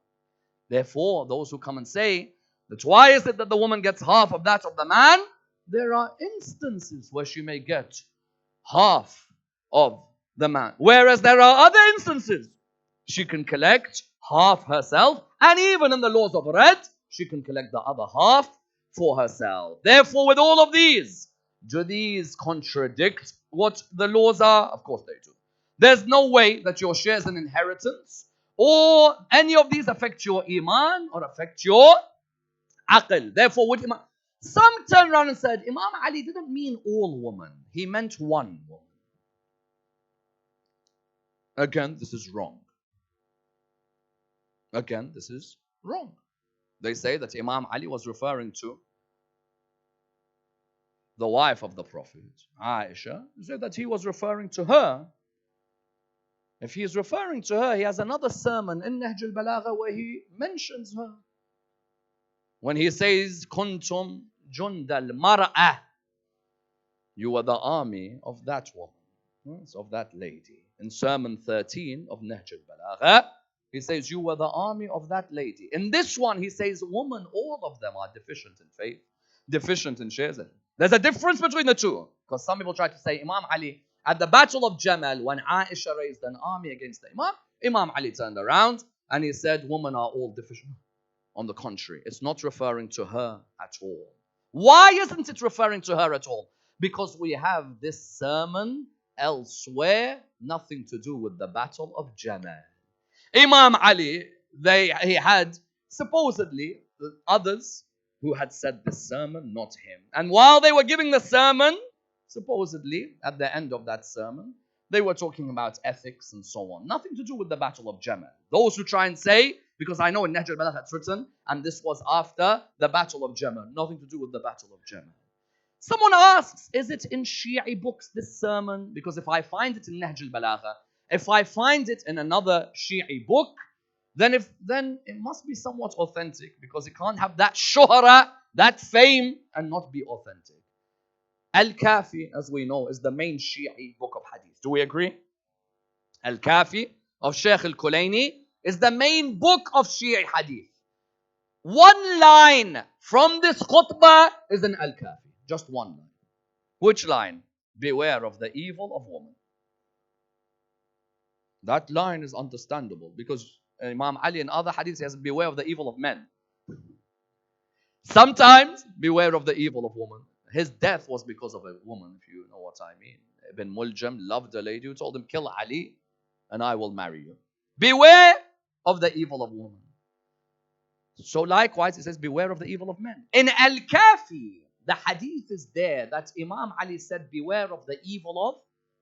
Therefore, those who come and say that why is it that the woman gets half of that of the man? There are instances where she may get half of the man. Whereas there are other instances she can collect half herself, and even in the laws of Rad, she can collect the other half for herself. Therefore, with all of these, do these contradict what the laws are? Of course they do. There's no way that your shares in inheritance or any of these affect your iman or affect your aql. Therefore, with Imam, some turned around and said, Imam Ali didn't mean all women. He meant one woman. Again, this is wrong. Again, this is wrong. They say that Imam Ali was referring to the wife of the Prophet, Aisha. They say that he was referring to her. If he is referring to her, he has another sermon in Nahjul Balagha where he mentions her. When he says, Kuntum jundal mar'ah, you were the army of that woman, of that lady. In Sermon 13 of Nahjul Balagha, he says, you were the army of that lady. In this one, he says, women, all of them are deficient in faith, deficient in shares. There's a difference between the two. Because some people try to say, Imam Ali, at the Battle of Jamal, when Aisha raised an army against the Imam Ali turned around and he said, women are all deficient. On the contrary, it's not referring to her at all. Why isn't it referring to her at all? Because we have this sermon elsewhere, nothing to do with the Battle of Jamal. Imam Ali, he had supposedly others who had said this sermon, not him. And while they were giving the sermon, supposedly at the end of that sermon, they were talking about ethics and so on. Nothing to do with the Battle of Jamal. Those who try and say, because I know in Nahjul Balagha it's written, and this was after the Battle of Jamal. Nothing to do with the Battle of Jamal. Someone asks, is it in Shi'i books, this sermon? Because if I find it in Nahjul Balagha, if I find it in another Shi'i book, then it must be somewhat authentic, because it can't have that shuhra, that fame, and not be authentic. Al-Kafi, as we know, is the main Shi'i book of hadith. Do we agree? Al-Kafi of Shaykh al-Kulayni is the main book of Shi'i hadith. One line from this khutbah is in Al-Kafi. Just one line. Which line? Beware of the evil of woman. That line is understandable because Imam Ali in other hadiths says, beware of the evil of men. Sometimes, beware of the evil of woman. His death was because of a woman, if you know what I mean. Ibn Muljam loved a lady who told him, kill Ali and I will marry you. Beware of the evil of woman. So likewise, it says, beware of the evil of men. In Al-Kafi, the hadith is there that Imam Ali said, beware of the evil of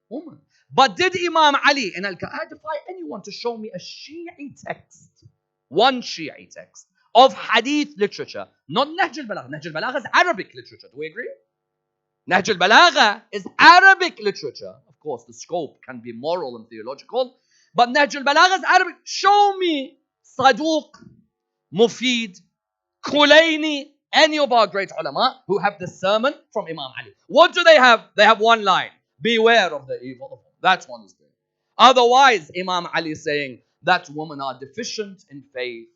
woman. But did Imam Ali in Al-Kafi, I defy anyone to show me a Shi'i text, one Shi'i text of hadith literature, not Nahjul Balagha. Nahjul Balagha is Arabic literature. Do we agree? Nahjul Balagha is Arabic literature. Of course, the scope can be moral and theological, but Nahjul Balagha is Arabic. Show me Saduq, Mufid, Kulaini, any of our great ulama who have the sermon from Imam Ali. What do they have? They have one line. Beware of the evil of women. That one is there. Otherwise, Imam Ali is saying that women are deficient in faith,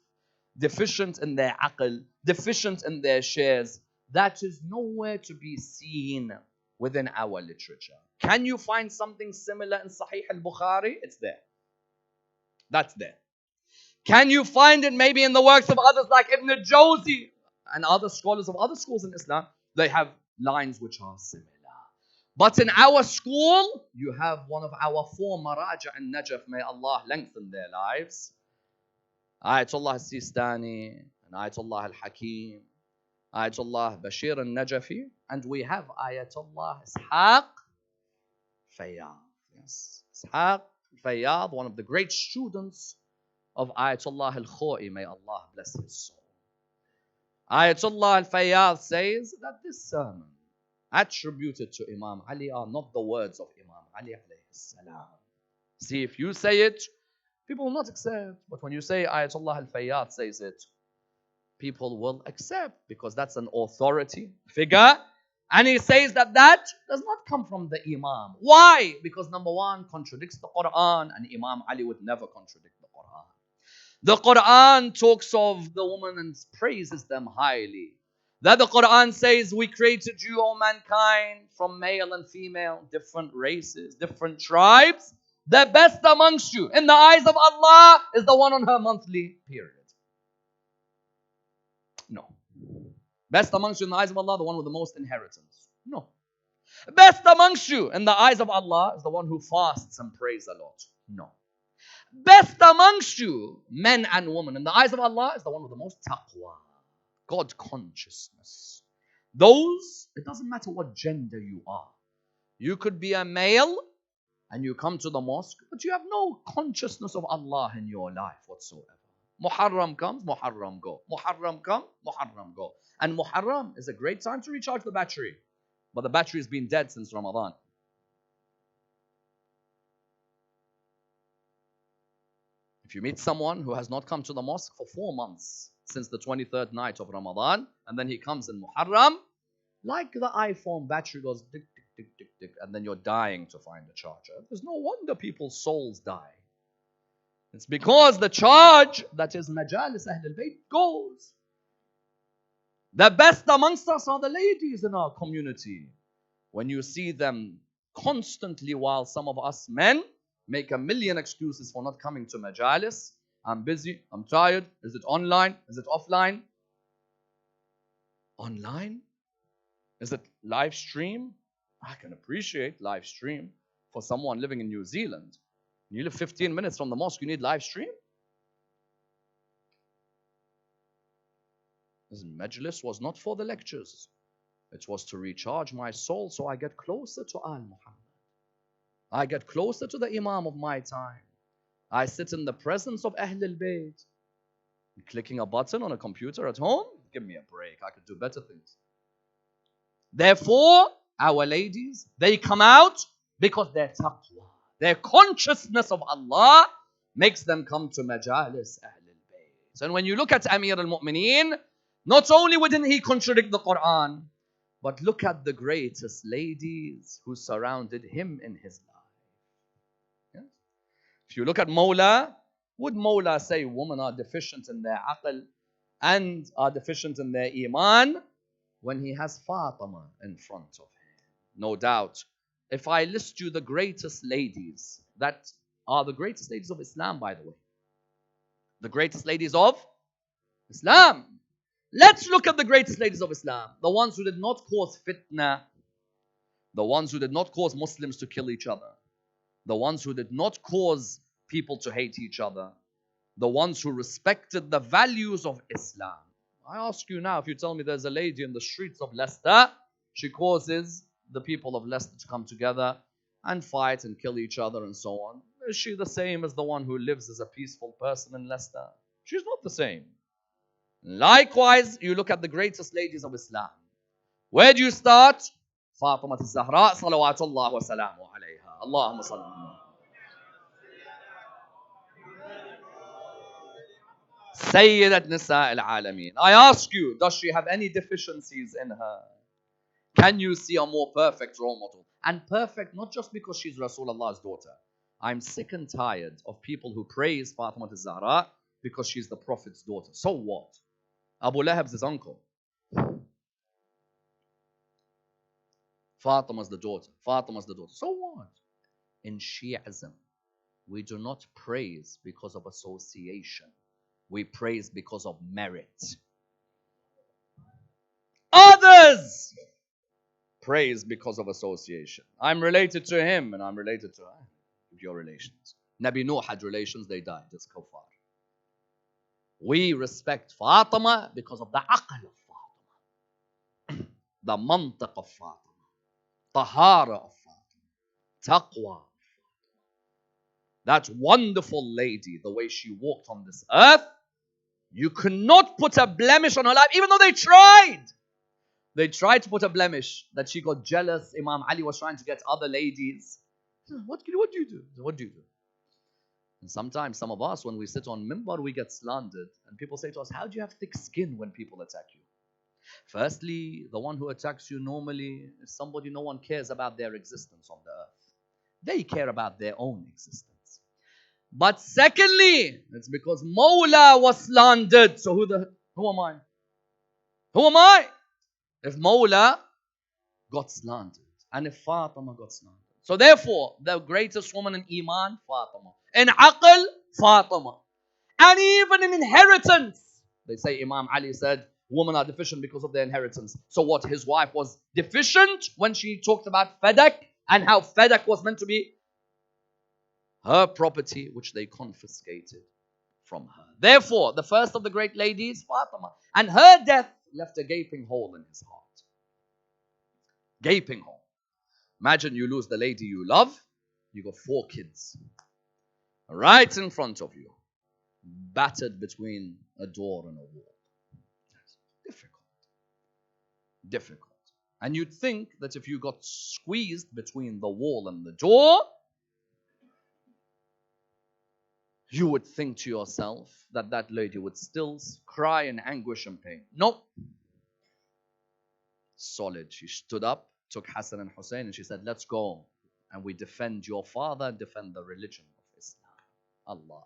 deficient in their aql, deficient in their shares. That is nowhere to be seen within our literature. Can you find something similar in Sahih al-Bukhari? It's there. That's there. Can you find it maybe in the works of others like Ibn al-Jawzi and other scholars of other schools in Islam? They have lines which are similar. But in our school, you have one of our four Maraja and Najaf, may Allah lengthen their lives. Ayatollah al-Sistani and Ayatollah al-Hakim, Ayatollah Bashir al-Najafi, and we have Ayatollah Ishaq Fayyad. Yes, Ishaq Fayyad, one of the great students of Ayatollah al-Khoi, may Allah bless his soul. Ayatollah al-Fayyad says that this sermon attributed to Imam Ali are not the words of Imam Ali alayhi salam. See, if you say it, people will not accept. But when you say Ayatollah al-Fayyad says it, people will accept because that's an authority figure. And he says that does not come from the Imam. Why? Because number one, contradicts the Quran, and Imam Ali would never contradict the Quran. The Quran talks of the woman and praises them highly. That the Quran says, we created you, O mankind, from male and female, different races, different tribes. The best amongst you, in the eyes of Allah, is the one on her monthly period. No. Best amongst you in the eyes of Allah, the one with the most inheritance. No. Best amongst you in the eyes of Allah is the one who fasts and prays a lot. No. Best amongst you, men and women, in the eyes of Allah is the one with the most taqwa, God consciousness. Those, it doesn't matter what gender you are. You could be a male and you come to the mosque, but you have no consciousness of Allah in your life whatsoever. Muharram comes, Muharram go. Muharram come, Muharram go. And Muharram is a great time to recharge the battery. But the battery has been dead since Ramadan. If you meet someone who has not come to the mosque for 4 months since the 23rd night of Ramadan, and then he comes in Muharram, like the iPhone battery goes tick, tick, tick, tick, tick, and then you're dying to find the charger. There's no wonder people's souls die. It's because the charge that is Majalis Ahl al-Bayt goes. The best amongst us are the ladies in our community. When you see them constantly, while some of us men make a million excuses for not coming to Majalis. I'm busy, I'm tired. Is it online? Is it offline? Online? Is it live stream? I can appreciate live stream for someone living in New Zealand. You live 15 minutes from the mosque, you need live stream? This majlis was not for the lectures. It was to recharge my soul so I get closer to Al-Muhammad. I get closer to the Imam of my time. I sit in the presence of Ahl al-Bayt. Clicking a button on a computer at home? Give me a break. I could do better things. Therefore, our ladies, they come out because their taqwa, their consciousness of Allah makes them come to Majalis Ahl al-Bayt. And when you look at Amir al-Mu'mineen, not only wouldn't he contradict the Quran, but look at the greatest ladies who surrounded him in his life. Yes? If you look at Mawla, would Mawla say women are deficient in their aql and are deficient in their iman when he has Fatima in front of him? No doubt. If I list you the greatest ladies, that are the greatest ladies of Islam, by the way. The greatest ladies of Islam. Let's look at the greatest ladies of Islam. The ones who did not cause fitna. The ones who did not cause Muslims to kill each other. The ones who did not cause people to hate each other. the ones who respected the values of Islam. I ask you now, if you tell me there's a lady in the streets of Leicester, she causes the people of Leicester to come together and fight and kill each other and so on. Is she the same as the one who lives as a peaceful person in Leicester? She's not the same. Likewise, you look at the greatest ladies of Islam. Where do you start? Fatima al-Zahra, salawatullah wa salamu alayha. Allahumma salli. Sayyidat Nisa al-Alameen. I ask you, does she have any deficiencies in her? Can you see a more perfect role model? And perfect not just because she's Rasulullah's daughter. I'm sick and tired of people who praise Fatima al-Zahra because she's the Prophet's daughter. So what? Abu Lahab's his uncle. Fatima's the daughter. Fatima's the daughter. So what? In Shi'ism, we do not praise because of association. We praise because of merit. Others praise because of association. I'm related to him and I'm related to her. Your relations. Nabi Nuh had relations, they died. It's kafar. We respect Fatima because of the aql of Fatima, the mantiq of Fatima, tahara of Fatima, taqwa. That wonderful lady, the way she walked on this earth, you cannot put a blemish on her life, even though they tried. They tried to put a blemish that she got jealous. Imam Ali was trying to get other ladies. What do you do? What do you do? And sometimes some of us, when we sit on mimbar, we get slandered. And people say to us, how do you have thick skin when people attack you? Firstly, the one who attacks you normally is somebody no one cares about their existence on the earth. They care about their own existence. But secondly, it's because Mawla was slandered. So who am I? Who am I? If Mawla got slandered and if Fatima got slandered. So therefore, the greatest woman in Iman, Fatima. In Aql, Fatima. And even in inheritance. They say Imam Ali said, women are deficient because of their inheritance. So what, his wife was deficient when she talked about Fadak and how Fadak was meant to be her property, which they confiscated from her. Therefore, the first of the great ladies, Fatima. And her death left a gaping hole in his heart. Gaping hole. Imagine you lose the lady you love. You got 4 kids. Right in front of you. Battered between a door and a wall. Difficult. Difficult. And you'd think that if you got squeezed between the wall and the door, you would think to yourself that that lady would still cry in anguish and pain. No. Solid. She stood up, took Hassan and Husayn, and she said, let's go. And we defend your father, defend the religion of Islam. Allah.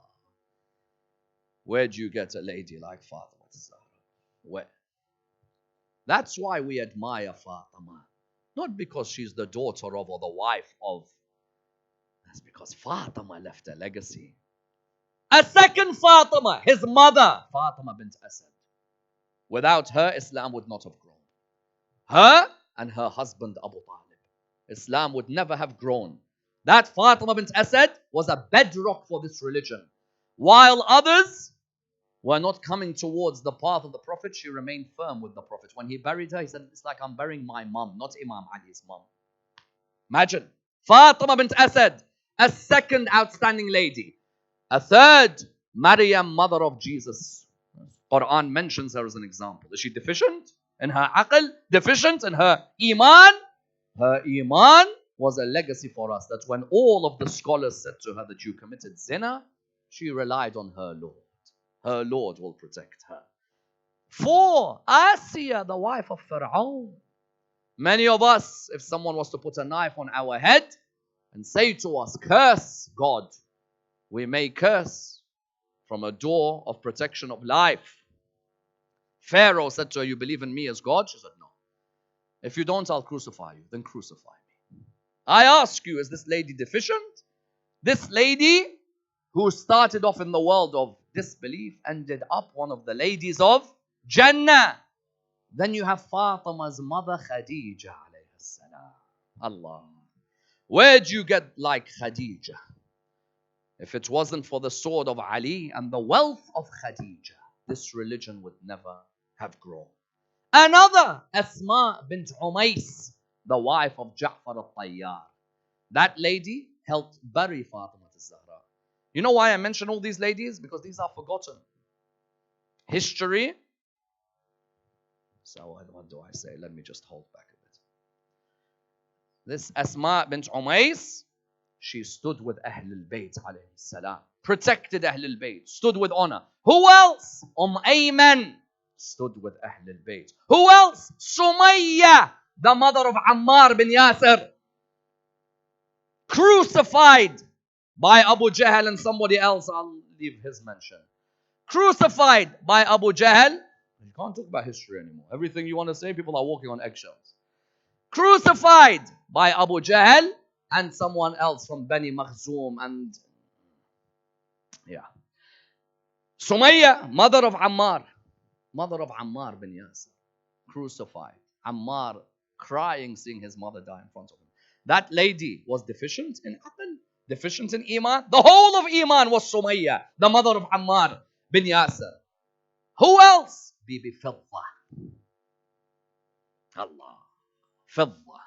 Where do you get a lady like Fatima Zahra? Where? That's why we admire Fatima. Not because she's the daughter of or the wife of. That's because Fatima left a legacy. A second Fatima, his mother, Fatima bint Asad. Without her, Islam would not have grown. Her and her husband Abu Talib. Islam would never have grown. That Fatima bint Asad was a bedrock for this religion. While others were not coming towards the path of the Prophet, she remained firm with the Prophet. When he buried her, he said, it's like I'm burying my mum, not Imam Ali's mum. Imagine. Fatima bint Asad, a second outstanding lady. A third, Maryam, mother of Jesus. Quran mentions her as an example. Is she deficient in her aql? Deficient in her iman? Her iman was a legacy for us, that when all of the scholars said to her that you committed zina, she relied on her Lord. Her Lord will protect her. 4, Asiya, the wife of Fir'aun. Many of us, if someone was to put a knife on our head and say to us, curse God, we may curse from a door of protection of life. Pharaoh said to her, you believe in me as God? She said, no. If you don't, I'll crucify you. Then crucify me. I ask you, is this lady deficient? This lady who started off in the world of disbelief ended up one of the ladies of Jannah. Then you have Fatima's mother, Khadija alayhi salam. Allah. Where do you get like Khadija? If it wasn't for the sword of Ali and the wealth of Khadija, this religion would never have grown. Another, Asma bint Umays, the wife of Ja'far al-Tayyar. That lady helped bury Fatima al-Zahra. You know why I mention all these ladies? Because these are forgotten. History. So what do I say? Let me just hold back a bit. This Asma bint Umays, she stood with Ahlul Bayt alayhi salam, protected Ahlul Bayt, stood with honor. Who else? Ayman stood with Ahlul Bayt. Who else? Sumayya, the mother of Ammar bin Yasir, crucified by Abu Jahl and somebody else. I'll leave his mention. Crucified by Abu Jahl. You can't talk about history anymore. Everything you want to say, people are walking on eggshells. Crucified by Abu Jahl and someone else from Bani Makhzum and Sumayya, mother of Ammar bin Yasir, crucified. Ammar crying, seeing his mother die in front of him. That lady was deficient in aql, deficient in iman. The whole of iman was Sumayya, the mother of Ammar bin Yasir. Who else? Bibi Fidda. Allah. Fidda.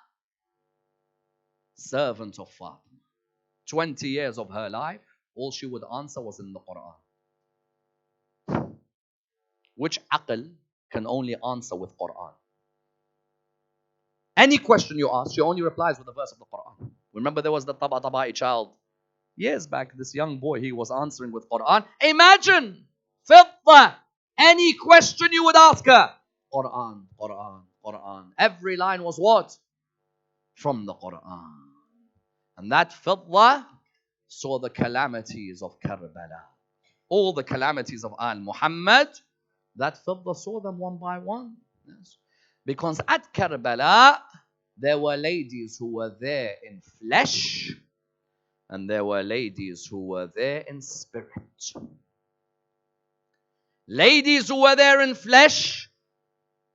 Servant of Fatima. 20 years of her life, all she would answer was in the Quran. Which aql can only answer with Quran? Any question you ask, she only replies with a verse of the Quran. Remember there was the Taba'i child years back, this young boy, he was answering with Quran. Imagine, Fidda, any question you would ask her, Quran, Quran, Quran. Every line was what? From the Quran. And that Fidda saw the calamities of Karbala. All the calamities of Al Muhammad, that Fidda saw them one by one. Yes. Because at Karbala, there were ladies who were there in flesh, and there were ladies who were there in spirit. Ladies who were there in flesh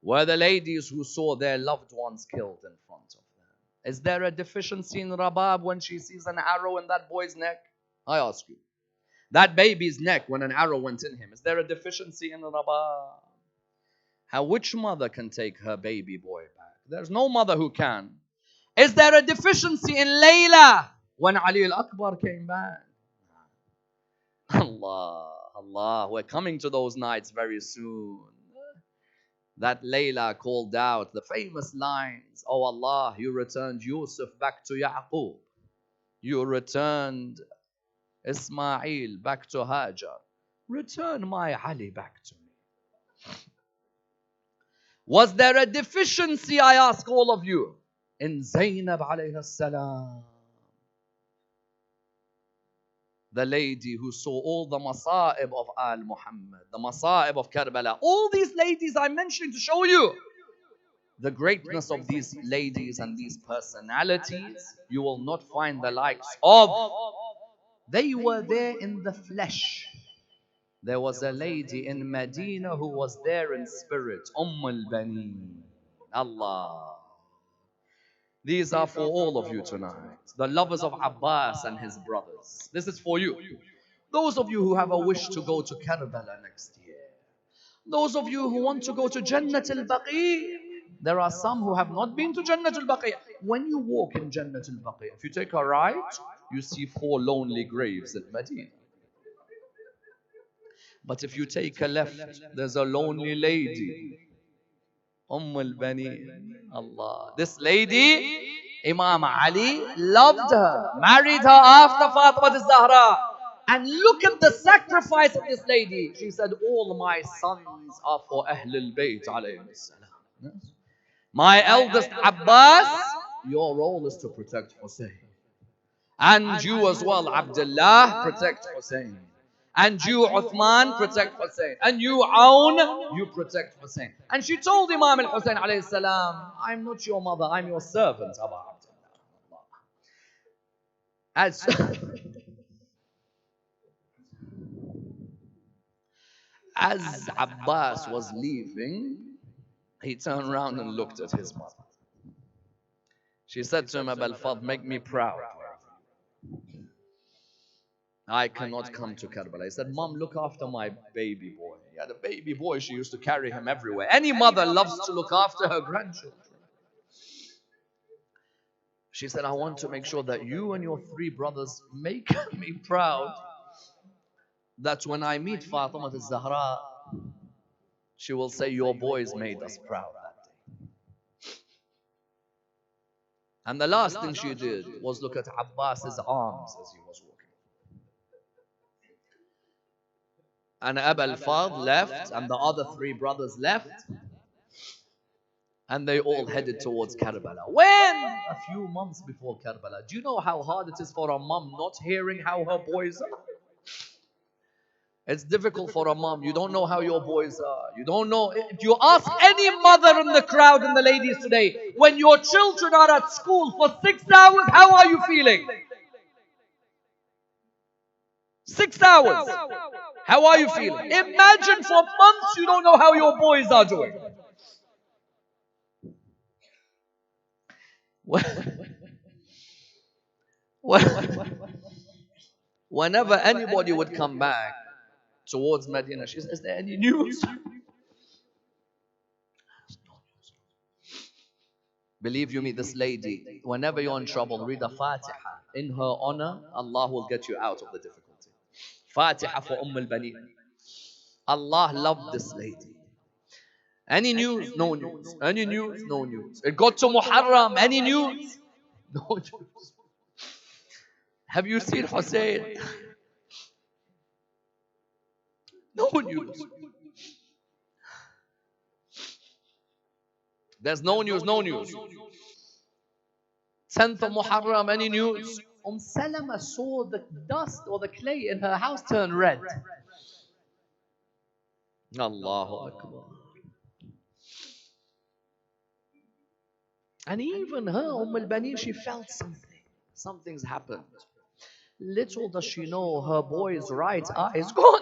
were the ladies who saw their loved ones killed in front of them. Is there a deficiency in Rabab when she sees an arrow in that boy's neck? I ask you. That baby's neck when an arrow went in him. Is there a deficiency in Rabab? Which mother can take her baby boy back? There's no mother who can. Is there a deficiency in Layla when Ali al-Akbar came back? Allah, we're coming to those nights very soon. That Layla called out the famous lines, oh Allah, you returned Yusuf back to Yaqub. You returned Ismail back to Hajar. Return my Ali back to me. Was there a deficiency, I ask all of you, in Zainab alayhi salam? The lady who saw all the masa'ib of Al Muhammad, the masa'ib of Karbala. All these ladies I'm mentioning to show you the greatness of these ladies and these personalities. You will not find the likes of. They were there in the flesh. There was a lady in Medina who was there in spirit. al-Baneen. Allah. These are for all of you tonight. The lovers of Abbas and his brothers. This is for you. Those of you who have a wish to go to Karbala next year. Those of you who want to go to Jannat al-Baqi. There are some who have not been to Jannat al-Baqi. When you walk in Jannat al-Baqi, if you take a right, you see 4 lonely graves in Medina. But if you take a left, there's a lonely lady. al-Baneen. Allah. This lady, Imam Ali loved her, married her after Fatima al-Zahra. And look at the sacrifice of this lady. She said, all my sons are for Ahlul Bayt alayhi salam. My eldest Abbas, your role is to protect Husayn. And you as well, Abdullah, protect Husayn. And you, Uthman, protect Husayn. And you, Aun, you protect Husayn. And she told Imam al-Husayn alayhi salam, I'm not your mother, I'm your servant, Abu Abdullah. As Abbas was leaving, he turned around and looked at his mother. She said to him, Abul Fadl, make me proud. I cannot come to Karbala. He said, Mom, look after my baby boy. He had a baby boy. She used to carry him everywhere. Any mother loves to look after her grandchildren. She said, I want to make sure that you and your 3 brothers make me proud. That when I meet Fatima al-Zahra, she will say, your boys made us proud that day. And the last thing she did was look at Abbas's arms as he was walking. And Abu al-Fadl left, and the other 3 brothers left, and they all headed towards Karbala. When? A few months before Karbala. Do you know how hard it is for a mom not hearing how her boys are? It's difficult for a mom. You don't know how your boys are. You don't know. If you ask any mother in the crowd and the ladies today, when your children are at school for 6 hours, how are you feeling? 6 hours. How are you feeling? Imagine for months you don't know how your boys are doing. Whenever anybody would come back towards Medina, she says, is there any news? Believe you me, this lady, whenever you're in trouble, read a Fatiha. In her honor, Allah will get you out of the difficulty. Fatiha for al-Banin. Allah loved this lady. Any news? No news. Any news? No news. It got to Muharram. Any news? No news. Have you seen Husayn? No news. There's no news, no news. 10th of Muharram, any news? Salama saw the dust or the clay in her house turn red. Allahu Akbar. And even her, al-Banin, she felt something. Something's happened. Little does she know, her boy's right eye is gone.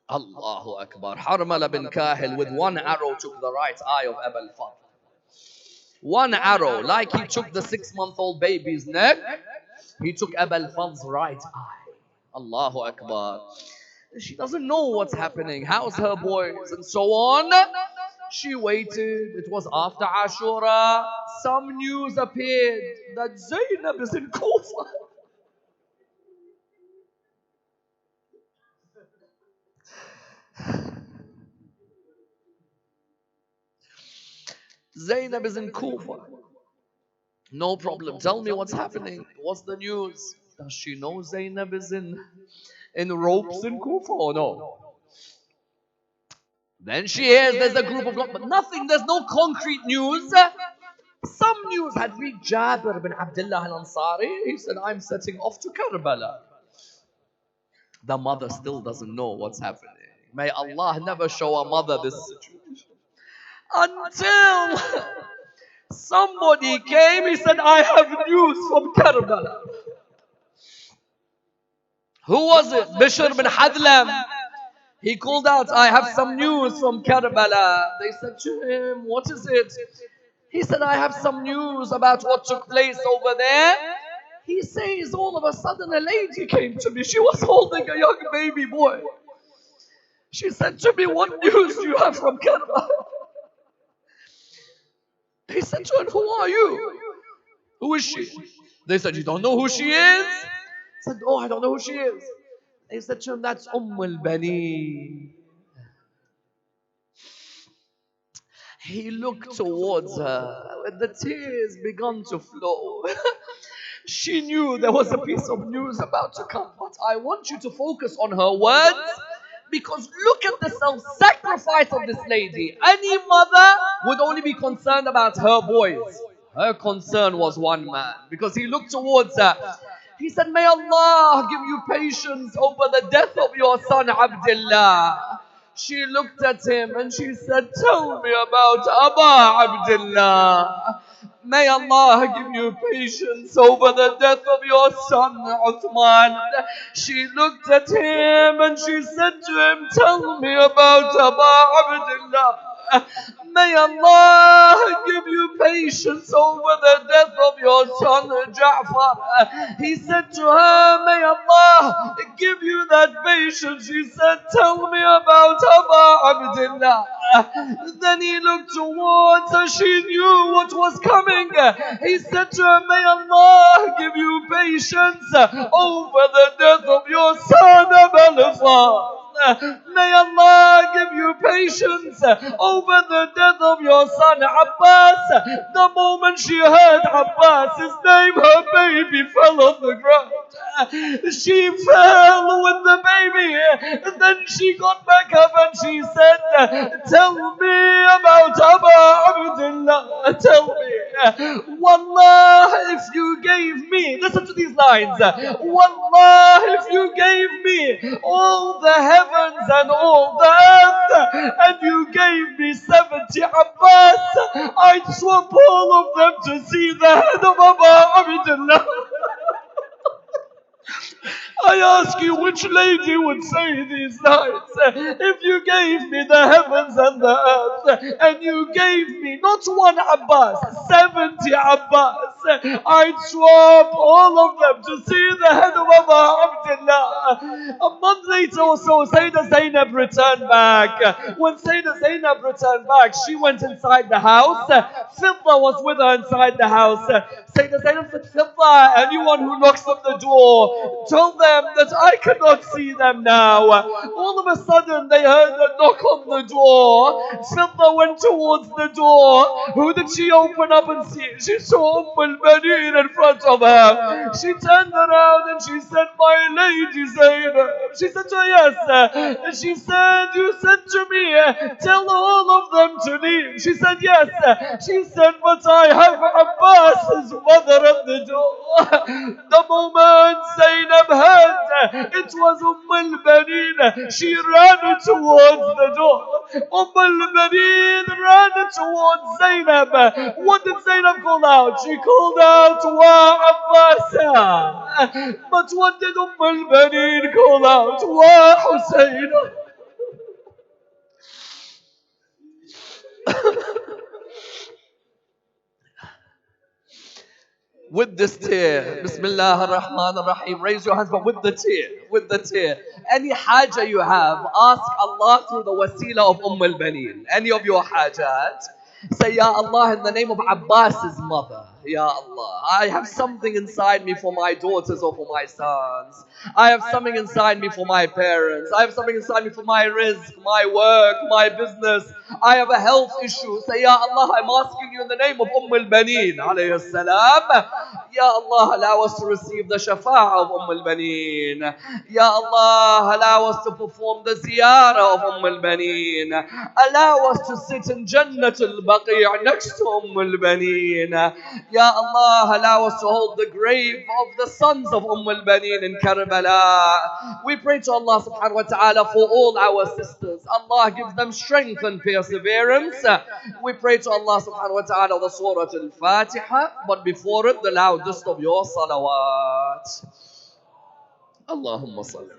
Allahu Akbar. Harmala bin Kahil with one arrow took the right eye of Abu al-Fadl. One arrow, like he took the 6-month-old baby's neck, he took Abu al-Fadl's right eye. Allahu Akbar. She doesn't know what's happening. How's her boys? And so on. She waited. It was after Ashura. Some news appeared that Zainab is in Kufa. Zainab is in Kufa. No problem. Tell me what's happening. What's the news? Does she know Zainab is in ropes in Kufa or no? Then she hears there's a group of, but nothing. There's no concrete news. Some news had reached Jabir bin Abdullah al-Ansari. He said, I'm setting off to Karbala. The mother still doesn't know what's happening. May Allah never show a mother this situation. Until somebody came, he said, I have news from Karbala. Who was it? Bishr bin Hadlam. He called out, I have some news from Karbala. They said to him, what is it? He said, I have some news about what took place over there. He says, all of a sudden a lady came to me. She was holding a young baby boy. She said to me, what news do you have from Karbala? He said to her, who are you? Who is she? They said, you don't know who she is? He said, oh, I don't know who she is. They said to him, that's al-Banin. He looked towards her, and the tears began to flow. She knew there was a piece of news about to come, but I want you to focus on her words, because look at the self-sacrifice of this lady. Any mother would only be concerned about her boys. Her concern was one man, because he looked towards her. He said, may Allah give you patience over the death of your son Abdullah. She looked at him and she said, tell me about Abba Abdullah. May Allah give you patience over the death of your son Uthman. She looked at him and she said to him, tell me about Abba Abdullah. May Allah give you patience over the death of your son Ja'far. He said to her, may Allah give you that patience. She said, tell me about Abu Abdullah. Then he looked towards her. She knew what was coming. He said to her, may Allah give you patience over the death of your son Balagha. May Allah give you patience over the death of your son Abbas. The moment she heard Abbas's name, her baby fell on the ground. She fell with the baby. Then she got back up and she said, tell me about Abu Abdullah. Tell me. Wallah, if you gave me, listen to these lines. Wallah, if you gave me all the heavens and all the earth, and you gave me 70 Abbas, I'd swap all of them to see the head of Abu Abdullah. I ask you, which lady would say these lines? If you gave me the heavens and the earth, and you gave me not one Abbas, 70 Abbas, I'd swap all of them to see the head of Abu Abdullah. A month later or so, Sayyidah Zainab returned back. When Sayyidah Zainab returned back, she went inside the house. Fidda was with her inside the house. Sayyidah Zainab said, Fidda, anyone who knocks on the door, tell them that I cannot see them now. All of a sudden, they heard a knock on the door. Fidda went towards the door. Who did she open up and see? She saw al-Baneen in front of her. She turned around and she said, my lady Zainab. She said to her, yes. And she said, you said to me, tell all of them to leave. She said, yes. She said, but I have Abbas's mother at the door. The moment Zainab heard it was al-Baneen, she ran towards the door. al-Baneen ran towards Zainab. What did Zainab call out? She called out, Wa Abbasa. But what did al-Baneen call out? Wa Husayn. With this tear, Bismillah ar-Rahman ar-Rahim, raise your hands, but with the tear, any haja you have, ask Allah through the wasila of al-Baneen. Any of your hajat, say, Ya Allah, in the name of Abbas's mother, Ya Allah, I have something inside me for my daughters or for my sons. I have something inside me for my parents. I have something inside me for my rizq, my work, my business. I have a health issue. Say, Ya Allah, I'm asking you in the name of Baneen, alayhi salam. Ya Allah, allow us to receive the shafa'ah of Baneen. Ya Allah, allow us to perform the ziyarah of Baneen. Allow us to sit in Jannatul Baqi' next to Baneen. Ya Allah, allow us to hold the grave of the sons of Baneen in Karbala. We pray to Allah subhanahu wa ta'ala for all our sisters. Allah gives them strength and perseverance. We pray to Allah subhanahu wa ta'ala the Surah Al-Fatiha, but before it, the loudest of your salawat. Allahumma salli.